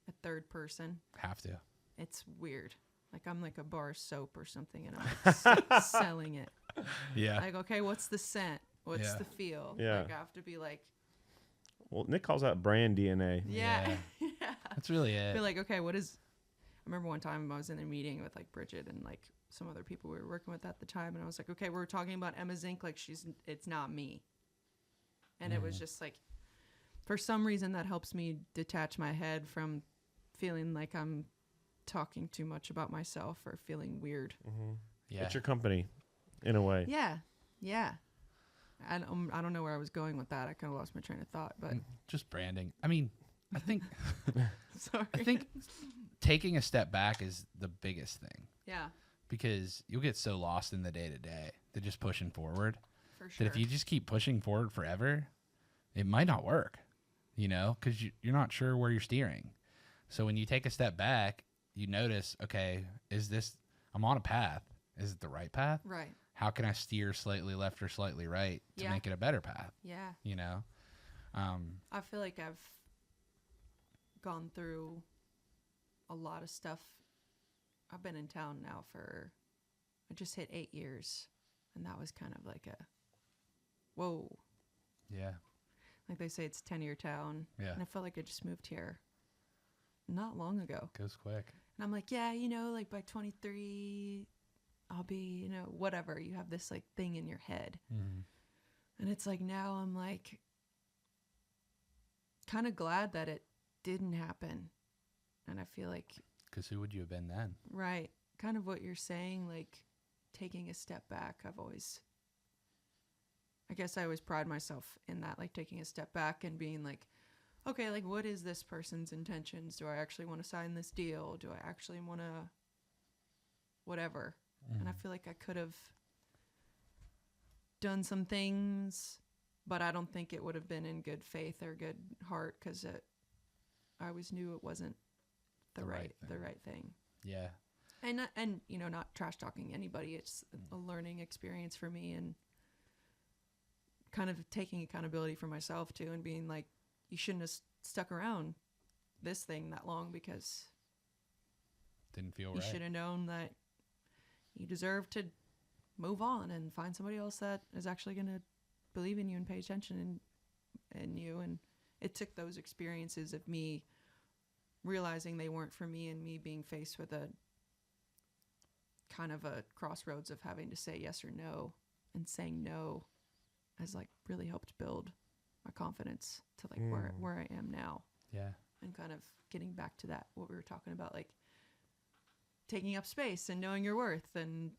a third person. Have to. It's weird. Like I'm like a bar of soap or something, and I'm like selling it. Yeah. Like, okay, what's the scent? What's Yeah. the feel? Yeah. Like I have to be like, Well, Nick calls that brand DNA. yeah. Yeah. Yeah. That's really I it. feel like, okay, what is? I remember one time I was in a meeting with like Bridget and like some other people we were working with at the time, and I was like, okay, we're talking about Emma Zinck, like it's not me. And it was just like, for some reason that helps me detach my head from feeling like I'm talking too much about myself or feeling weird. Yeah. It's your company, in a way. Yeah. Yeah. I don't know where I was going with that. I kind of lost my train of thought, but Just branding. I mean, I think sorry. taking a step back is the biggest thing, Yeah. because you'll get so lost in the day to day that just pushing forward. For sure. That if you just keep pushing forward forever, it might not work, because you're not sure where you're steering. So when you take a step back, you notice, okay, I'm on a path. Is it the right path? Right. How can I steer slightly left or slightly right to make it a better path? Yeah. I feel like I've gone through a lot of stuff. I've been in town now I just hit 8 years, and that was kind of like whoa. Yeah. Like they say, it's a 10-year town. Yeah. And I felt like I just moved here not long ago. Goes quick. And I'm like, yeah, like by 23, I'll be, whatever. You have this like thing in your head. Mm-hmm. And it's like now I'm like kind of glad that it didn't happen. And I feel like, because who would you have been then? right, kind of what you're saying, like taking a step back. I guess I always pride myself in that, like taking a step back and being like, okay, like what is this person's intentions? Do I actually want to sign this deal? Do I actually want to whatever? Mm-hmm. And I feel like I could have done some things, but I don't think it would have been in good faith or good heart, because I always knew it wasn't the right thing. Yeah. And not trash talking anybody. It's a learning experience for me, and kind of taking accountability for myself too, and being like, you shouldn't have stuck around this thing that long, because didn't feel you right. should have known that you deserve to move on and find somebody else that is actually going to believe in you and pay attention in you. And it took those experiences of me realizing they weren't for me, and me being faced with a kind of a crossroads of having to say yes or no, and saying no has like really helped build my confidence to like where I am now. Yeah. And kind of getting back to that, what we were talking about, like taking up space and knowing your worth, and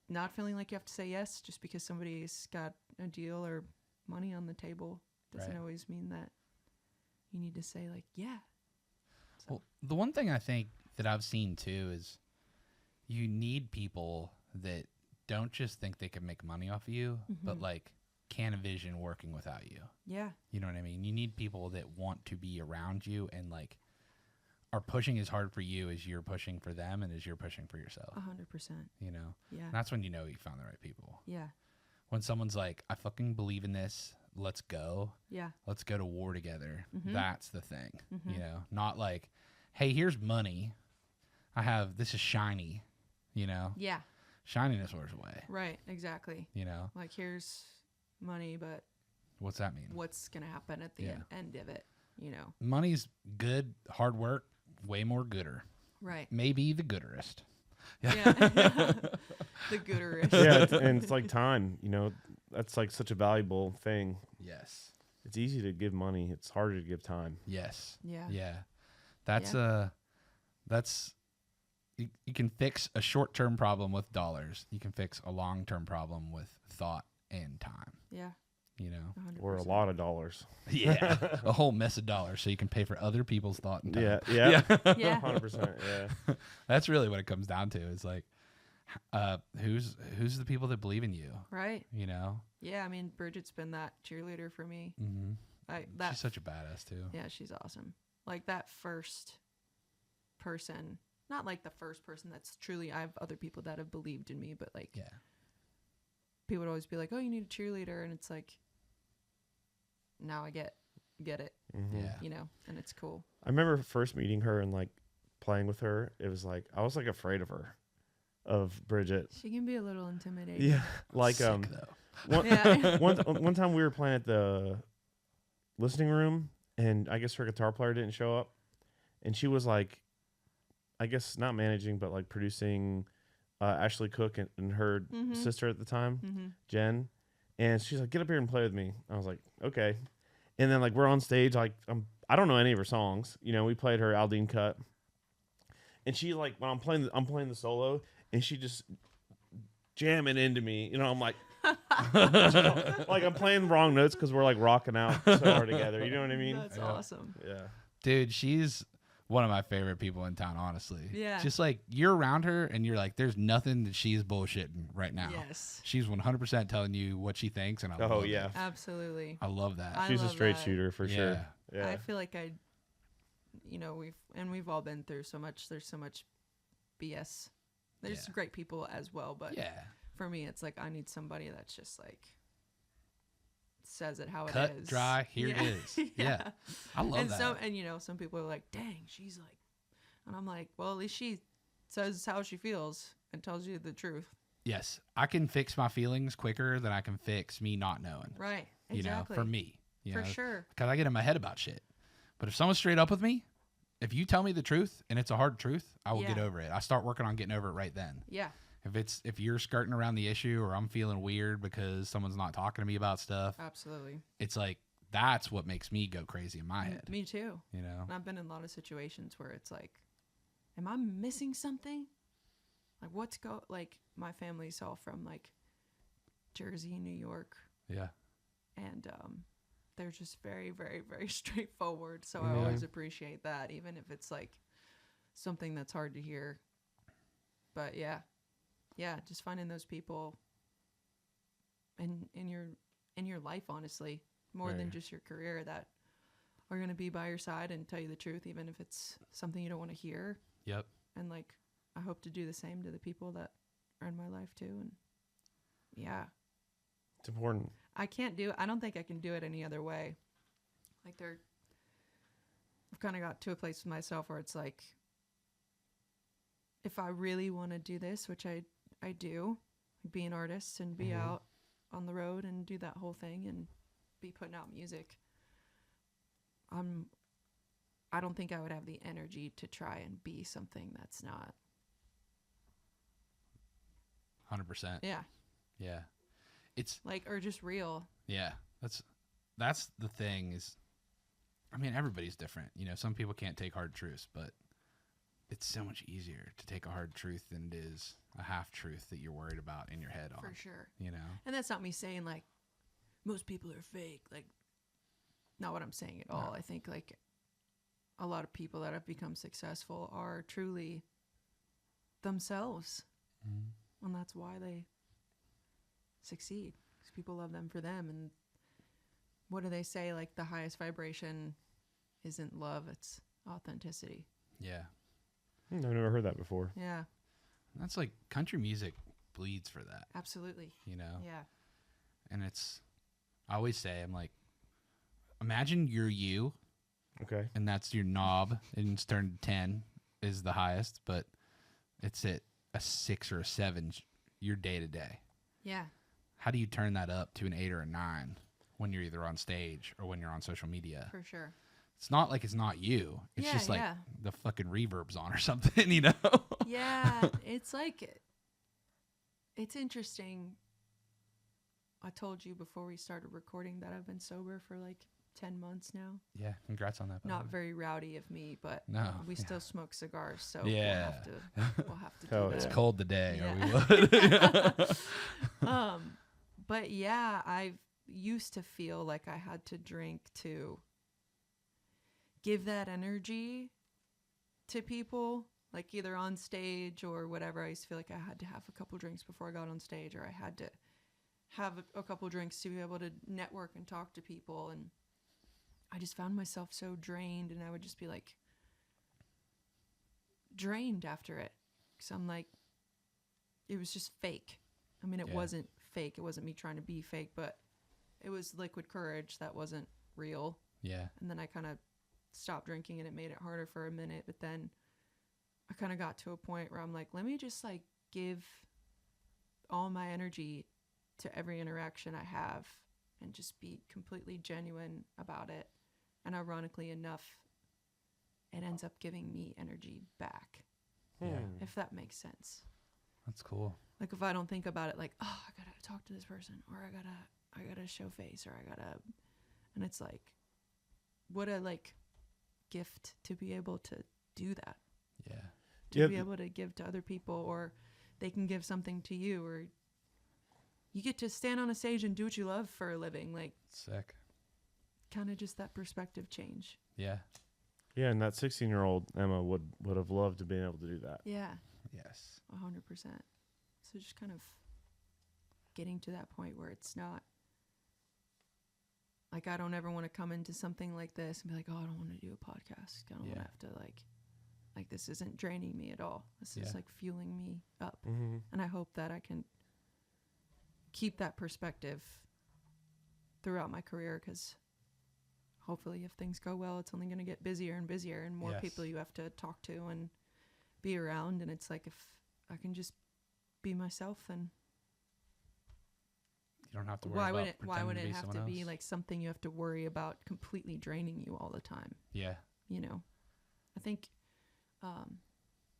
not feeling like you have to say yes just because somebody's got a deal or money on the table. Doesn't always mean that you need to say like, yeah. So. Well, the one thing I think that I've seen too is you need people that don't just think they can make money off of you, but like can envision working without you. Yeah. You know what I mean? You need people that want to be around you and like are pushing as hard for you as you're pushing for them and as you're pushing for yourself. 100%. Yeah. And that's when you know you found the right people. Yeah. When someone's like, I fucking believe in this. Let's go. Yeah. Let's go to war together. That's the thing. Not like, hey, here's money. This is shiny, Yeah. Shininess wears away. Right. Exactly. Like, here's money, but what's that mean? What's going to happen at the end of it, Money's good, hard work, way more gooder. Right. Maybe the gooderest. Yeah. The gooderest. Yeah, and it's like time, that's like such a valuable thing. Yes. It's easy to give money. It's harder to give time. Yes. Yeah. Yeah. That's you can fix a short-term problem with dollars. You can fix a long-term problem with thought and time. Yeah. 100%. Or a lot of dollars. Yeah. A whole mess of dollars so you can pay for other people's thought and time. Yeah. Yeah. 100%. Yeah. That's really what it comes down to. Is like, who's the people that believe in you? Right. Yeah. I mean, Bridget's been that cheerleader for me. Mm-hmm. She's such a badass too. Yeah, she's awesome. Like that first person, not like the first person that's truly, I have other people that have believed in me, but like, people would always be like, oh, you need a cheerleader. And it's like, now I get it, and it's cool. I remember first meeting her and like playing with her. It was like, I was like afraid of her, of Bridget. She can be a little intimidating. Yeah. Like, Sick, though. one time we were playing at the listening room, and I guess her guitar player didn't show up, and she was like, I guess not managing, but like producing Ashley Cook and her sister at the time, Jen. And she's like, get up here and play with me. I was like, okay. And then like we're on stage, like I don't know any of her songs. We played her Aldine cut. And she like, when I'm playing the solo, and she just jamming into me. I'm like, like I'm playing the wrong notes because we're like rocking out so hard together. You know what I mean? That's awesome. Yeah. Dude, she's one of my favorite people in town, honestly. Yeah. Just like you're around her and you're like, there's nothing that she's bullshitting right now. Yes. She's 100% telling you what she thinks, and I love it. Absolutely. I love that. I She's a love straight that. shooter for sure. Yeah. I feel like we've all been through so much. There's so much BS. There's great people as well, but for me, it's like I need somebody that's just like says it how it is. Cut, dry, here it is. Yeah. I love that. And some people are like, dang, she's like, and I'm like, well, at least she says how she feels and tells you the truth. Yes. I can fix my feelings quicker than I can fix me not knowing. Right. Exactly. For me. For sure. Because I get in my head about shit. But if someone's straight up with me, if you tell me the truth and it's a hard truth, I will get over it. I start working on getting over it right then. Yeah. If you're skirting around the issue or I'm feeling weird because someone's not talking to me about stuff, absolutely, it's like that's what makes me go crazy in my head. Me too. And I've been in a lot of situations where it's like, am I missing something? Like my family's all from like Jersey, New York. Yeah. And they're just very, very, very straightforward. So I always appreciate that, even if it's like something that's hard to hear. But yeah, just finding those people in your life, honestly, more than just your career, that are going to be by your side and tell you the truth, even if it's something you don't want to hear. Yep. And like, I hope to do the same to the people that are in my life too. And yeah, it's important. I don't think I can do it any other way. Like I've kind of got to a place with myself where it's like, if I really want to do this, which I do, be an artist and be out on the road and do that whole thing and be putting out music, I don't think I would have the energy to try and be something that's not. 100%. Yeah. Yeah. It's like, or just real. Yeah. That's the thing is, I mean, everybody's different. Some people can't take hard truths, but it's so much easier to take a hard truth than it is a half truth that you're worried about in your head on. For sure. And that's not me saying like most people are fake. Like, not what I'm saying at all. I think like a lot of people that have become successful are truly themselves. Mm-hmm. And that's why they succeed. Because people love them for them. And what do they say? Like, the highest vibration isn't love, it's authenticity. Yeah. I've never heard that before. Yeah. That's like country music bleeds for that. Absolutely. Yeah. And I always say, I'm like, imagine you're you. Okay. And that's your knob, and it's turned 10 is the highest, but it's at a 6 or a 7 your day to day. Yeah. How do you turn that up to an 8 or a 9 when you're either on stage or when you're on social media? For sure. It's not like it's not you. It's just like yeah. the fucking reverb's on or something, Yeah. It's like, it's interesting. I told you before we started recording that I've been sober for like 10 months now. Yeah, congrats on that. Not very rowdy of me, but we still smoke cigars, so yeah. we'll have to do that. It's cold today, yeah. or we would. But yeah, I used to feel like I had to drink to give that energy to people, like either on stage or whatever. I used to feel like I had to have a couple drinks before I got on stage, or I had to have a couple drinks to be able to network and talk to people. And I just found myself so drained, and I would just be like drained after it. Because I'm like, it was just fake. I mean, it wasn't fake. It wasn't me trying to be fake, but it was liquid courage that wasn't real. Yeah. And then I kind of stopped drinking, and it made it harder for a minute. But then I kind of got to a point where I'm like, let me just like give all my energy to every interaction I have and just be completely genuine about it. And ironically enough, it ends up giving me energy back. Yeah. If that makes sense. That's cool. Like, if I don't think about it like, oh, I gotta talk to this person, or I gotta show face, or and it's like, what a like gift to be able to do that. Yeah. To be able to give to other people, or they can give something to you, or you get to stand on a stage and do what you love for a living. Like, sick. Kind of just that perspective change. Yeah. Yeah, and that 16-year-old Emma would have loved to be able to do that. Yeah, Yes. 100%. So just kind of getting to that point where it's not like I don't ever want to come into something like this and be like, oh, I don't want to do a podcast. I don't want to have to like this isn't draining me at all. This is like fueling me up. Mm-hmm. And I hope that I can keep that perspective throughout my career, because hopefully if things go well, it's only going to get busier and busier and more people you have to talk to and be around. And it's like, if I can just be myself, and you don't have to worry about why would it have to be else? like something you have to worry about completely draining you all the time? Yeah. You know, I think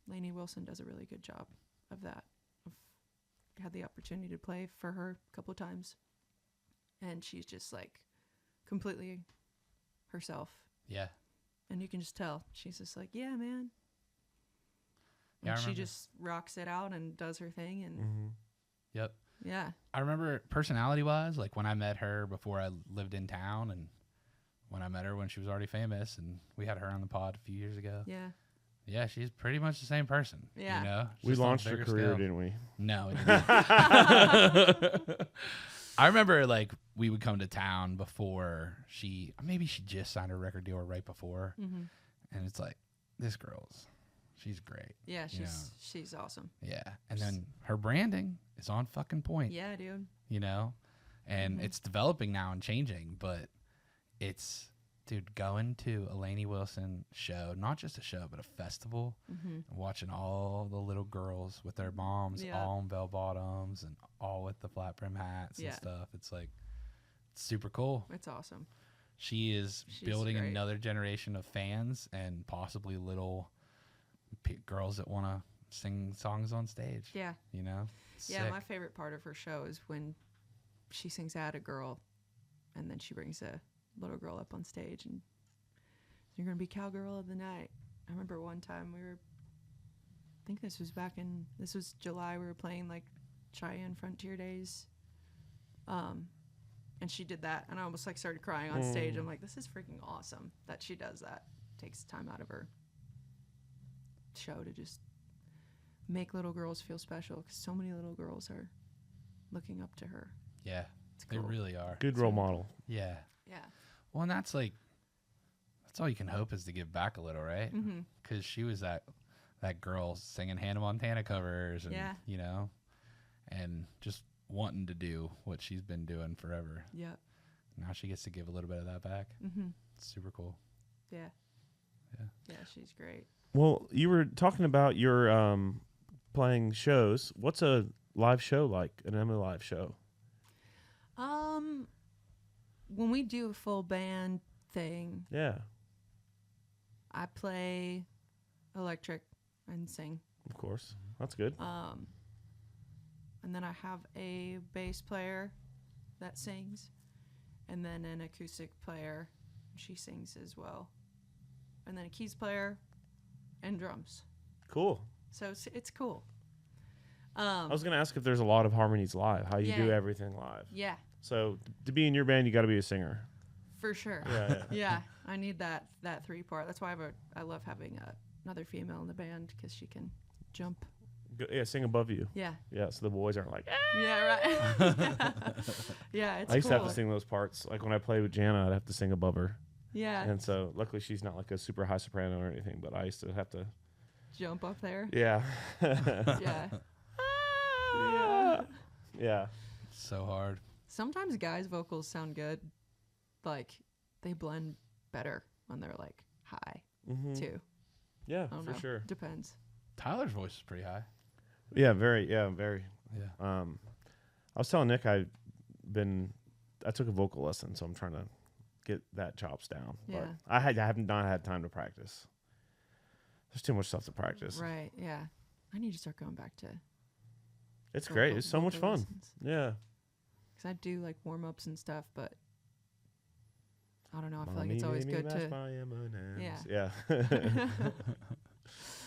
Lainey Wilson does a really good job of that. I've had the opportunity to play for her a couple of times, and she's just like completely herself. Yeah. And you can just tell she's just like, yeah, man. Yeah, And I she remember. just rocks it out and does her thing. And Mm-hmm. Yep. yeah, I remember personality-wise, like when I met her before I lived in town, and when I met her when she was already famous, and we had her on the pod a few years ago. yeah, Yeah, she's pretty much the same person. Yeah. You know? We Just on a launched her bigger career, scale. didn't we? No, it didn't. I remember like we would come to town before maybe she just signed her record deal or right before, and it's like, this she's great. yeah. You know. She's awesome. Yeah, and then her branding is on fucking point. Yeah, dude. You know, and it's developing now and changing, but it's, dude, going to a Lainey Wilson show, not just a show, but a festival, and watching all the little girls with their moms, all in bell bottoms and all with the flat brim hats and stuff. It's like, it's super cool. It's awesome. She's building great. another generation of fans and possibly little girls that want to sing songs on stage. Yeah. You know? Yeah, Sick. my favorite part of her show is when she sings Add a Girl, and then she brings a little girl up on stage, and you're going to be Cowgirl of the Night. I remember one time I think this was July, we were playing like Cheyenne Frontier Days. And she did that, and I almost like started crying on stage. I'm like, this is freaking awesome that she does that. Takes time out of her show to just make little girls feel special, because so many little girls are looking up to her. Yeah, It's they cool. really are. Good role model. Yeah. Yeah. Well, and that's all you can hope is to give back a little, right? Mm-hmm. Because she was that girl singing Hannah Montana covers, and you know, and just wanting to do what she's been doing forever. Yep. Now she gets to give a little bit of that back. Mm-hmm. It's super cool. Yeah. Yeah. Yeah, she's great. Well, you were talking about your playing shows. What's a live show like? An Emma live show? When we do a full band thing, Yeah, I play electric and sing. of course. That's good. And then I have a bass player that sings, and then an acoustic player. She sings as well. And then a keys player and drums. Cool. So it's cool. I was gonna ask if there's a lot of harmonies live. How you do Yeah. everything live? Yeah, So to be in your band, you got to be a singer. for sure. Yeah. Yeah, I need that 3-part. That's why I love having another female in the band, because she can jump. Yeah, sing above you. Yeah. Yeah, so the boys aren't like. Yeah, right. Yeah, it's I used to have cool. to sing those parts. Like when I played with Jana, I'd have to sing above her. Yeah, And so luckily she's not like a super high soprano or anything, but I used to have to. jump up there. Yeah. Yeah. Yeah. Yeah. So hard. Sometimes guys' vocals sound good. Like, they blend better when they're like high Mm-hmm. too. Yeah, I don't for know. sure. Depends. Tyler's voice is pretty high. Yeah, very. Yeah, very. Yeah. I was telling Nick I took a vocal lesson, so I'm trying to get that chops down. Yeah. But I have not had time to practice. There's too much stuff to practice. Right. Yeah. I need to start going back to. It's great. It's so much vocal fun. lessons. Yeah. Because I do like warm ups and stuff, but I don't know. I feel like it's always good to. Yeah. Yeah.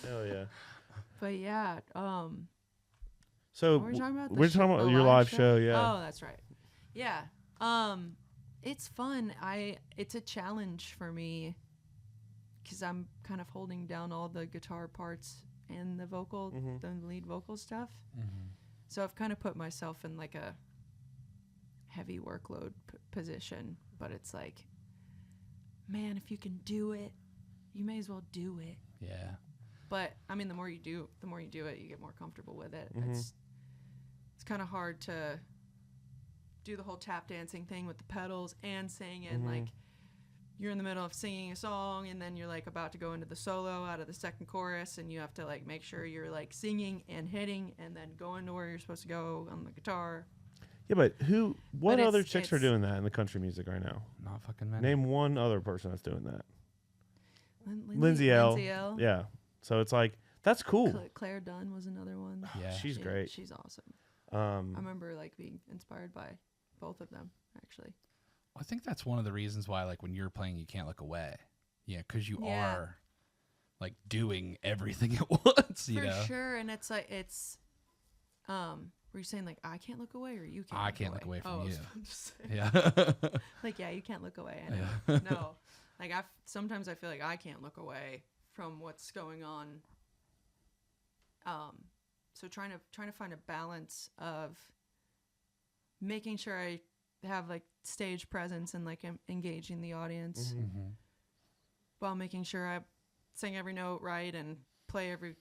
Hell yeah. But yeah. So What were we talking about? we're talking about your live show. Yeah. Oh, that's right. Yeah. It's fun. It's a challenge for me, because I'm kind of holding down all the guitar parts and the vocal, the lead vocal stuff. So I've kind of put myself in like a heavy workload position, but it's like, man, if you can do it, you may as well do it. Yeah. But I mean, the more you do it, you get more comfortable with it. It's kind of hard to do the whole tap dancing thing with the pedals and sing and like you're in the middle of singing a song and then you're like about to go into the solo out of the second chorus and you have to like make sure you're like singing and hitting and then going to where you're supposed to go on the guitar. Yeah, but what But other chicks are doing that in the country music right now? Not fucking many. Name one other person that's doing that. Lindsay L. Yeah. So it's like, that's cool. Claire Dunn was another one. Yeah. She's great. She's awesome. I remember like being inspired by both of them actually. I think that's one of the reasons why, like, when you're playing, you can't look away. Yeah, because you are, like, doing everything at once, you know? For sure, and it's like, were you saying, like, I can't look away, or you can't I can't look away from you. Yeah. Like, yeah, you can't look away, I know. Yeah. No. Like, sometimes I feel like I can't look away from what's going on. So trying to find a balance of making sure I have like stage presence and like engaging the audience while making sure I sing every note right and play every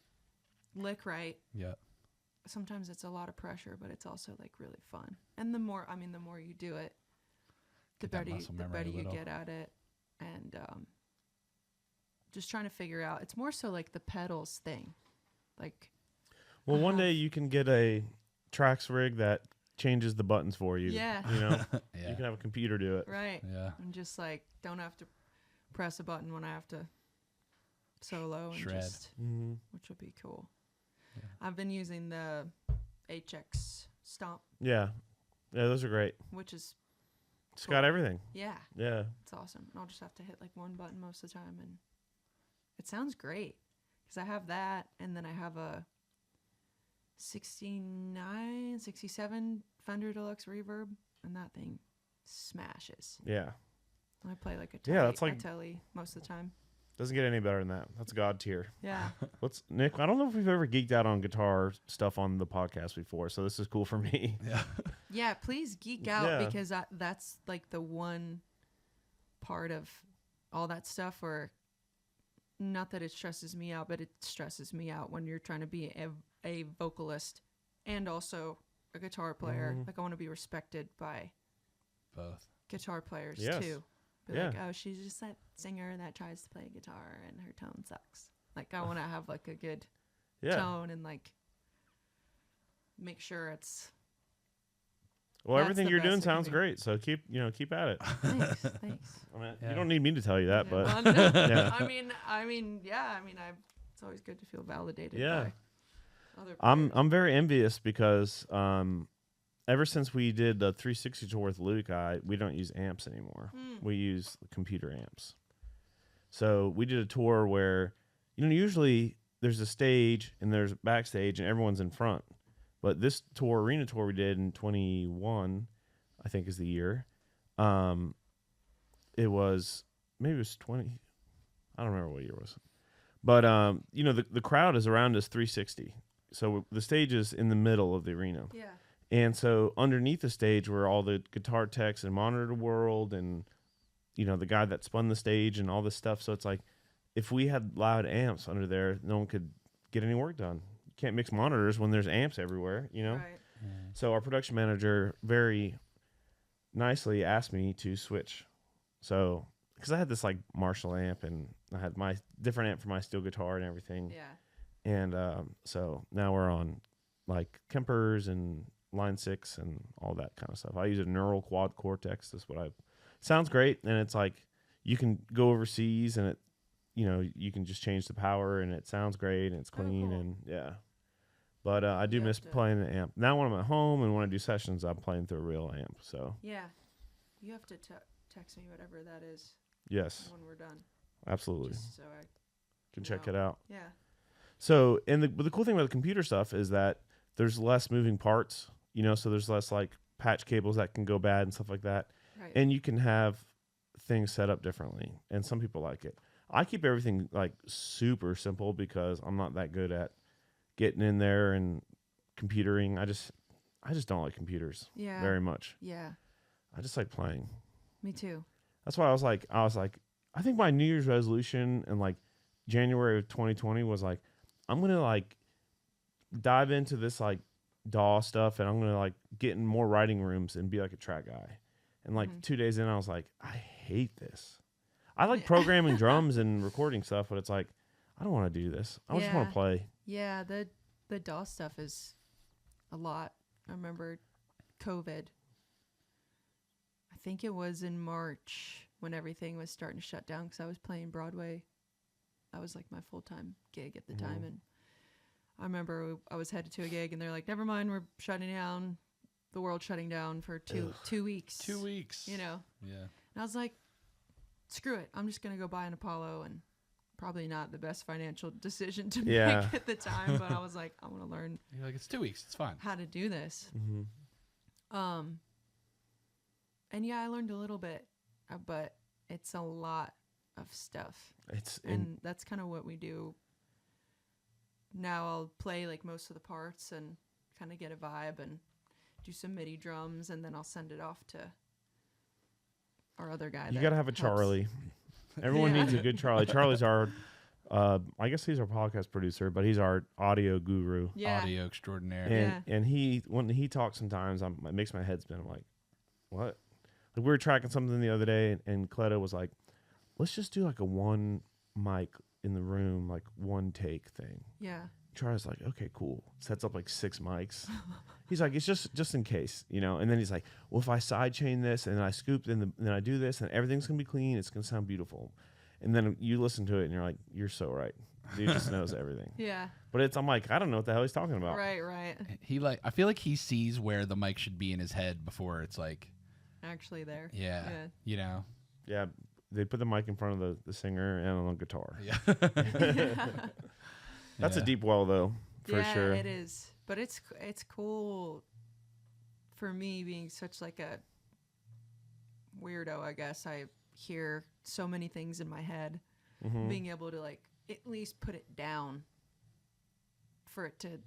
lick right. Yeah. Sometimes it's a lot of pressure, but it's also like really fun. And the more you do it, the better you get at it. And just trying to figure out, it's more so like the pedals thing. Like, well, one day you can get a Trax rig that changes the buttons for you. Yeah. You know, Yeah. you can have a computer do it. right. Yeah. And just like don't have to press a button when I have to solo and Shred. just which would be cool. Yeah. I've been using the HX Stomp, Yeah. Yeah, those are great. which is It's got everything. yeah, Yeah. it's awesome. And I'll just have to hit like one button most of the time, and it sounds great because I have that, and then I have a 67 Fender Deluxe Reverb, and that thing smashes. Yeah. I play like a that's like- telly most of the time. Doesn't get any better than that. That's God tier. Yeah. Nick, I don't know if we've ever geeked out on guitar stuff on the podcast before, so this is cool for me. Yeah. Yeah, please geek out Yeah. because that's like the one part of all that stuff where not that it stresses me out, but it stresses me out when you're trying to be a vocalist and also a guitar player. Like I want to be respected by Both. guitar players Yes. too. Be Yeah. like, oh, she's just that singer that tries to play guitar and her tone sucks. Like I want to have like a good Yeah. tone and like make sure it's Well, That's everything the you're best doing it can sounds be. great, so keep at it. thanks. I mean, Yeah. you don't need me to tell you that, Yeah, but well, no. Yeah. It's always good to feel validated Yeah. by other I'm players. very envious because ever since we did the 360 tour with Luke, we don't use amps anymore. We use computer amps. So we did a tour where, usually there's a stage and there's backstage and everyone's in front. But this tour, arena tour we did in 21, I think is the year. It was, maybe it was 20. I don't remember what year it was. But, the crowd is around us 360. So the stage is in the middle of the arena. Yeah. And so underneath the stage were all the guitar techs and monitor world and, the guy that spun the stage and all this stuff. So it's like, if we had loud amps under there, no one could get any work done. You can't mix monitors when there's amps everywhere, Right. So our production manager very nicely asked me to switch. So, because I had this like Marshall amp and I had my different amp for my steel guitar and everything. Yeah. And so now we're on like Kempers and Line 6 and all that kind of stuff. I use a Neural Quad Cortex. That's what sounds great. And it's like you can go overseas and it, you can just change the power and it sounds great and it's clean cool. and yeah. But I do You miss have to- playing the amp. Now when I'm at home and when I do sessions, I'm playing through a real amp. So Yeah. You have to text me whatever that is yes, when we're done, absolutely. just so I Can check know. it out. Yeah. So, and the cool thing about the computer stuff is that there's less moving parts, so there's less like patch cables that can go bad and stuff like that. Right. And you can have things set up differently. And some people like it. I keep everything like super simple because I'm not that good at getting in there and computering. I just don't like computers Yeah. very much. Yeah. I just like playing. Me too. That's why I was like, I think my New Year's resolution in like January of 2020 was like, I'm gonna like dive into this like DAW stuff, and I'm gonna like get in more writing rooms and be like a track guy. And like 2 days in, I was like, I hate this. I like programming drums and recording stuff, but it's like, I don't want to do this. I just want to play. Yeah, the DAW stuff is a lot. I remember COVID. I think it was in March when everything was starting to shut down because I was playing Broadway. That was like my full-time gig at the time. And I remember I was headed to a gig and they're like, never mind, we're shutting down. The world shutting down for 2 weeks. 2 weeks. You know? Yeah. And I was like, screw it. I'm just going to go buy an Apollo, and probably not the best financial decision to make at the time, but I was like, I want to learn. You're like, it's 2 weeks. It's fine. How to do this. Mm-hmm. And yeah, I learned a little bit, but it's a lot of stuff. And that's kind of what we do. Now I'll play like most of the parts and kind of get a vibe and do some MIDI drums, and then I'll send it off to our other guy. You got to have a Charlie. Everyone needs a good Charlie. Charlie's our, I guess he's our podcast producer, but he's our audio guru. Yeah. Audio extraordinaire. And he, when he talks sometimes, it makes my head spin. I'm like, what? Like we were tracking something the other day, and Cleto was like, let's just do like a one mic in the room, like one take thing. Yeah. Charlie's like, okay, cool. Sets up like 6 mics. He's like, it's just in case, you know. And then he's like, well, if I sidechain this and I scoop, then I do this, and everything's gonna be clean. It's gonna sound beautiful. And then you listen to it, and you're like, you're so right. Dude just knows everything. Yeah. But I'm like, I don't know what the hell he's talking about. Right. I feel like he sees where the mic should be in his head before it's like Actually there. Yeah. You know. Yeah. They put the mic in front of the singer and on the guitar. Yeah. That's a deep well, though, for sure. Yeah, it is. But it's cool for me being such like a weirdo, I guess. I hear so many things in my head. Mm-hmm. Being able to like at least put it down for it to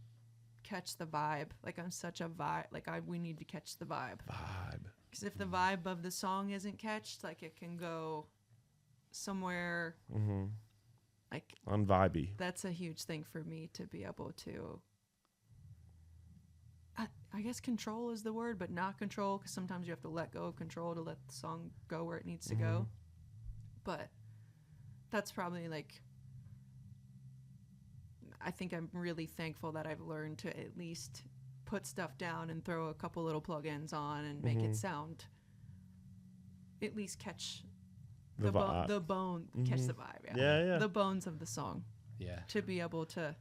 catch the vibe. Like I'm such a vibe. Like we need to catch the vibe. Because if the vibe of the song isn't catched, like it can go somewhere. Mm-hmm. Like unvibey. That's a huge thing for me to be able to. I guess control is the word, but not control, because sometimes you have to let go of control to let the song go where it needs to go. But that's probably like. I think I'm really thankful that I've learned to at least put stuff down and throw a couple little plugins on and make it sound. At least catch. The bone, catch the vibe. Yeah. The bones of the song. Yeah. To be able to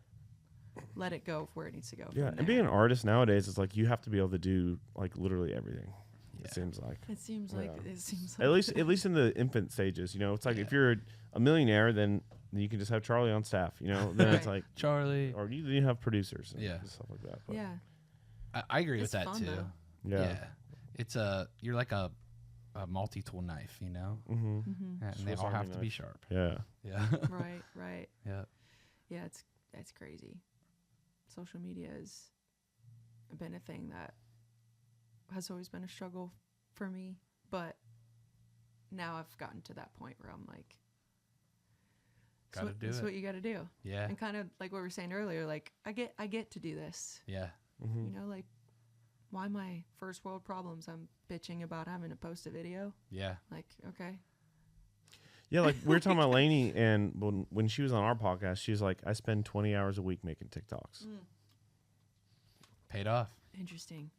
let it go where it needs to go. Yeah, and being an artist nowadays is like you have to be able to do like literally everything. Yeah. It seems like. It seems like. At least in the infant stages, you know, it's like if you're a millionaire, then you can just have Charlie on staff, you know. Then it's like Charlie, or you have producers, and stuff like that. But I agree with that too. Though. Yeah, it's you're like a multi-tool knife, you know, and they all have to be sharp. Yeah. Right. Yeah, it's crazy. Social media has been a thing that has always been a struggle for me, but now I've gotten to that point where I'm like, that's what you got to do. Yeah. And kind of like what we were saying earlier, like I get to do this. Yeah. Mm-hmm. You know, like why my first world problems? I'm bitching about having to post a video. Yeah. Like, okay. Yeah, like we were talking about Lainey, and when she was on our podcast, she's like, I spend 20 hours a week making TikToks. Paid off. Interesting.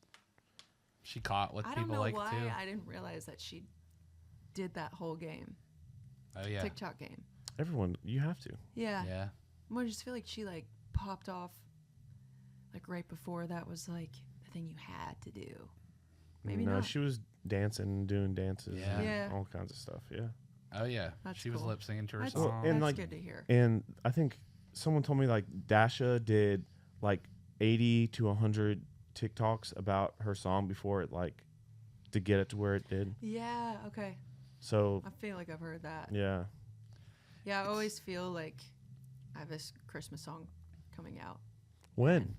She caught what people like too. I don't know why I didn't realize that she did that whole game. Oh yeah. TikTok game. Everyone, you have to. Yeah. Yeah. I just feel like she like popped off like right before that was like the thing you had to do. Maybe not. She was dancing, doing dances, and all kinds of stuff. Yeah. Oh yeah. She was lip singing to her song. And that's good to hear. And I think someone told me like Dasha did like 80 to 100 TikToks about her song before it like to get it to where it did. Yeah. Okay. So I feel like I've heard that. Yeah. Yeah, I always feel like I have this Christmas song coming out When?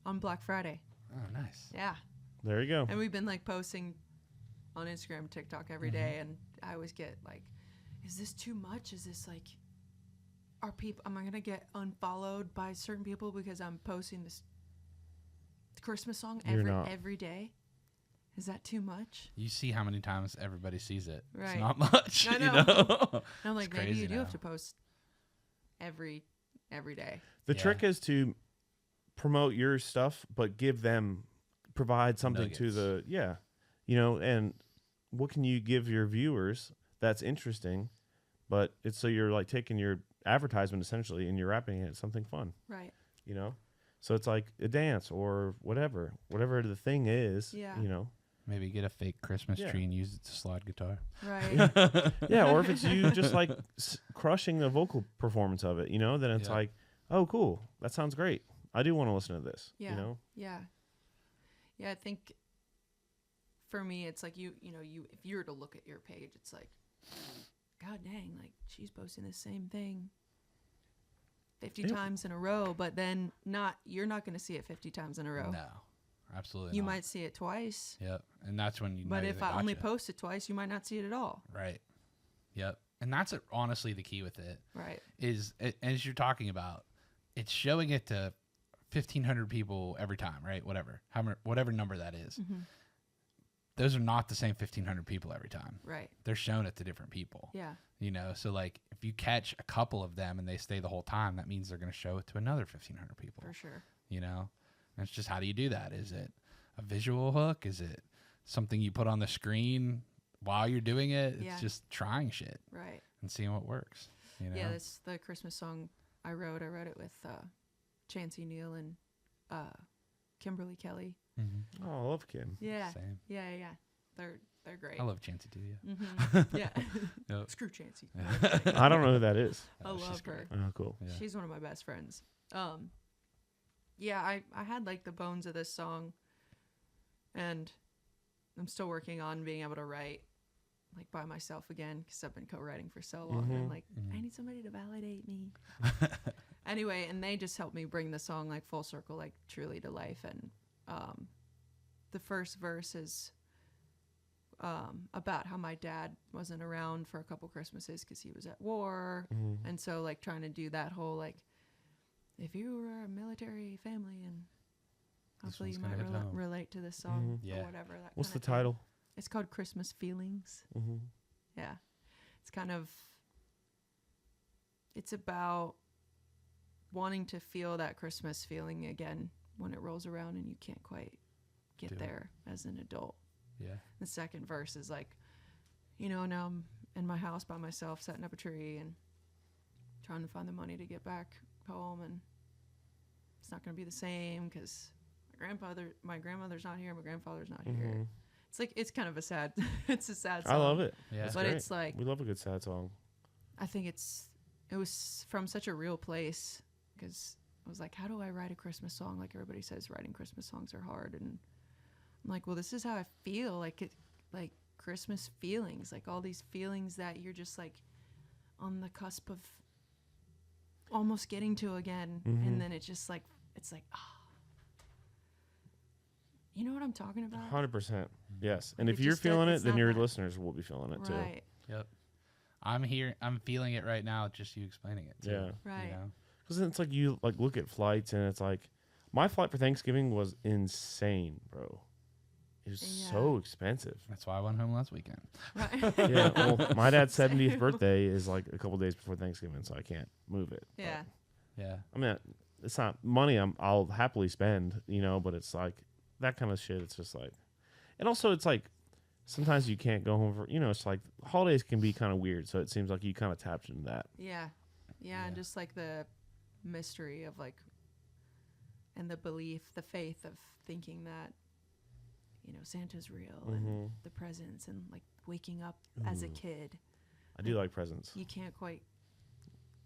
on Black Friday. Oh, nice. Yeah. There you go. And we've been like posting on Instagram, TikTok every day, and I always get like, is this too much? Is this like, am I gonna get unfollowed by certain people because I'm posting this Christmas song every day? Is that too much? You see how many times everybody sees it. Right. It's not much. I know. You know? And I'm like, It's maybe crazy you do now. have to post every day. The Yeah. trick is to promote your stuff, but provide something to Nuggets. and what can you give your viewers that's interesting, but it's so you're like taking your advertisement essentially and you're wrapping it something fun, Right. So it's like a dance or whatever the thing is, Yeah. Maybe get a fake Christmas Yeah. tree and use it to slide guitar. Right. Yeah, or if it's you just like crushing the vocal performance of it, then it's Yeah. like, oh, cool, that sounds great. I do want to listen to this. Yeah. Yeah. Yeah, I think for me it's like you if you were to look at your page, it's like, God dang, like she's posting the same thing 50 Yep. times in a row, but then you're not going to see it 50 times in a row. No, absolutely You not. might see it twice, Yep. And that's when you know but if they I only gotcha. post it twice, you might not see it at all. Right. Yep. And that's honestly the key with it Right. is, as you're talking about, it's showing it to 1,500 people every time, right? Whatever number that is. Mm-hmm. Those are not the same 1,500 people every time. Right. They're shown it to different people. Yeah. So like if you catch a couple of them and they stay the whole time, that means they're going to show it to another 1,500 people. For sure. And it's just, how do you do that? Is it a visual hook? Is it something you put on the screen while you're doing it? It's Yeah. just trying shit Right. and seeing what works. Yeah, that's the Christmas song I wrote. I wrote it with Chancey Neal and Kimberly Kelly. Mm-hmm. Oh, I love Kim. Yeah. Same. Yeah. They're great. I love Chancey too. Yeah. Mm-hmm. Yeah. Yep. Screw Chancey. I don't know who that is. I she's love great. her. Oh, cool. Yeah. She's one of my best friends. Yeah, I had like the bones of this song, and I'm still working on being able to write like by myself again because I've been co-writing for so long. And I'm like, I need somebody to validate me. Anyway, and they just helped me bring the song like full circle, like truly to life. And the first verse is about how my dad wasn't around for a couple Christmases because he was at war. And so like trying to do that whole like, if you were a military family, and hopefully you one's might gonna hit home. relate to this song Yeah. or whatever. That What's the kinda thing. title? It's called Christmas Feelings. Yeah. It's kind of, it's about wanting to feel that Christmas feeling again when it rolls around and you can't quite get Do it. there as an adult. Yeah. The second verse is like, now I'm in my house by myself setting up a tree and trying to find the money to get back home, and it's not going to be the same because my grandmother's not here, my grandfather's not here. It's like, it's kind of a sad it's a sad song. I love it. Yeah. It's But great. it's like, We love a good sad song. I think it was from such a real place because I was like, how do I write a Christmas song? Like everybody says writing Christmas songs are hard, and I'm like, well, this is how I feel, like Christmas feelings, like all these feelings that you're just like on the cusp of almost getting to again, and then it's just like, it's like, you know what I'm talking about? 100%. Yes. And Like, if it you're just feeling it's it, then not your that- listeners will be feeling it too. Right, Yep. I'm feeling it right now. Just you explaining it. Too, Yeah. right. Because it's like you like look at flights and it's like my flight for Thanksgiving was insane, bro. It was Yeah. so expensive. That's why I went home last weekend. Right. Yeah. Well, my dad's 70th Same. birthday is like a couple days before Thanksgiving, so I can't move it. But, Yeah. Yeah. I mean, it's not money I'll happily spend, but it's like that kind of shit. It's just like, and also it's like sometimes you can't go home for, it's like holidays can be kind of weird. So it seems like you kind of tapped into that. Yeah. Yeah. And Yeah. just like the mystery of like, and the belief, the faith of thinking that, Santa's real and the presents and like waking up as a Ooh. kid. I do like presents. You can't quite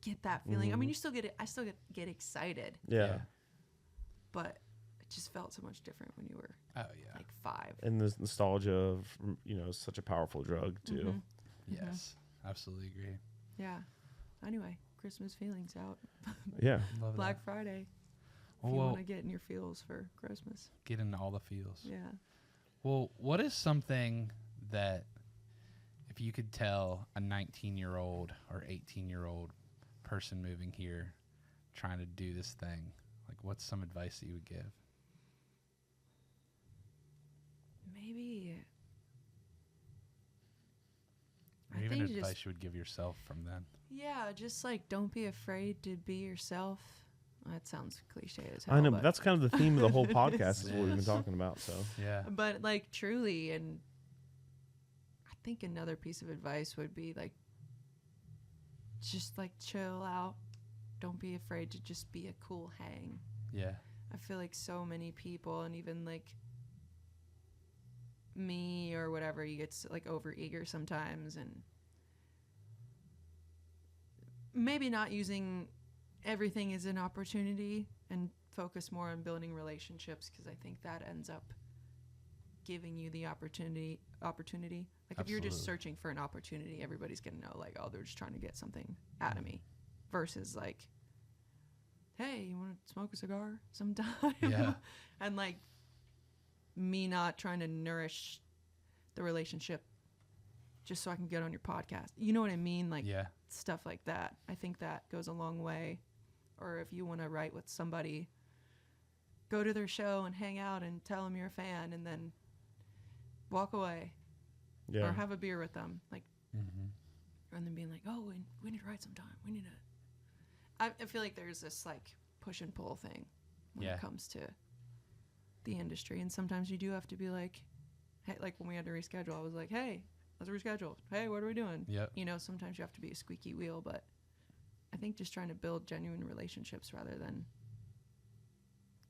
get that feeling. I mean, you still get it. I still get excited, Yeah. but it just felt so much different when you were Oh yeah. like 5. And the nostalgia of, such a powerful drug too. Mhm. Yes. Absolutely agree. Yeah. anyway, Christmas feelings out. Yeah. Love Black that. Friday. If you Well, want to get in your feels for Christmas. get into all the feels. Yeah. Well, what is something that if you could tell a 19-year-old or 18-year-old person moving here trying to do this thing, like what's some advice that you would give? Maybe. Or I even think advice just, you would give yourself from then. yeah, just like don't be afraid to be yourself. That sounds cliche as hell. I know, but but that's kind of the theme of the whole It podcast is. is what we've been talking about. So Yeah. But like truly, and I think another piece of advice would be like just like chill out. Don't be afraid to just be a cool hang. Yeah. I feel like so many people, and even like me or whatever, you get like over eager sometimes, and maybe not using everything as an opportunity and focus more on building relationships, because I think that ends up giving you the opportunity. Like if you're just Absolutely. searching for an opportunity, everybody's gonna know like, oh, they're just trying to get something out of me, versus like, hey, you want to smoke a cigar sometime? Yeah. And like me not trying to nourish the relationship just so I can get on your podcast. You know what I mean? Like Yeah. stuff like that. I think that goes a long way. Or if you want to write with somebody, go to their show and hang out and tell them you're a fan, and then walk away yeah, or have a beer with them. Like, Mm-hmm. and then being like, oh, we need to write sometime. We need to. I feel like there's this like push and pull thing when Yeah. it comes to the industry, and sometimes you do have to be like, hey, like when we had to reschedule, I was like, hey, let's reschedule. Hey, what are we doing? Yep. You know, sometimes you have to be a squeaky wheel, but I think just trying to build genuine relationships rather than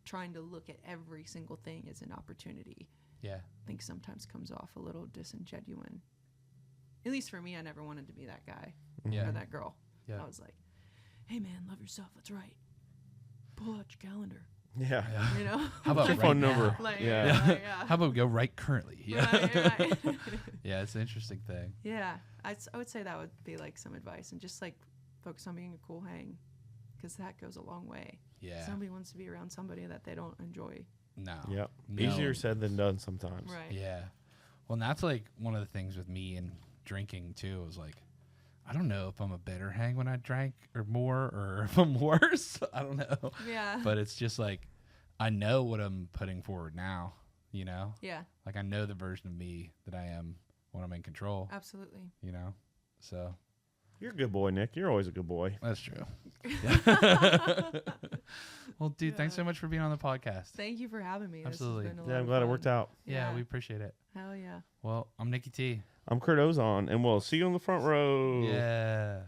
trying to look at every single thing as an opportunity, Yeah. I think sometimes comes off a little disingenuous. At least for me, I never wanted to be that guy Yeah. or that girl. Yeah. I was like, hey man, love yourself. Let's write. Pull out your calendar. yeah. Yeah. You know? How about What's your right phone now? number? Like, Yeah. yeah. How about we go right currently? Yeah. Right. Yeah, it's an interesting thing. Yeah. I would say that would be like some advice, and just like focus on being a cool hang, because that goes a long way. Yeah. Somebody wants to be around somebody that they don't enjoy. No. Yep. No. Easier said than done sometimes. Right. Yeah. Well, and that's like one of the things with me and drinking too. Is like, I don't know if I'm a better hang when I drank or more, or if I'm worse. I don't know. Yeah. But it's just like, I know what I'm putting forward now. You know, Yeah, like I know the version of me that I am when I'm in control. absolutely. You know, so You're a good boy, Nick. You're always a good boy. that's true. Well, dude, thanks so much for being on the podcast. Thank you for having me. Absolutely. This has been a Yeah, lot I'm of glad it fun. worked out. Yeah, we appreciate it. Hell yeah. Well, I'm Nicky T. I'm Kurt Ozan, and we'll see you on the front row. Yeah.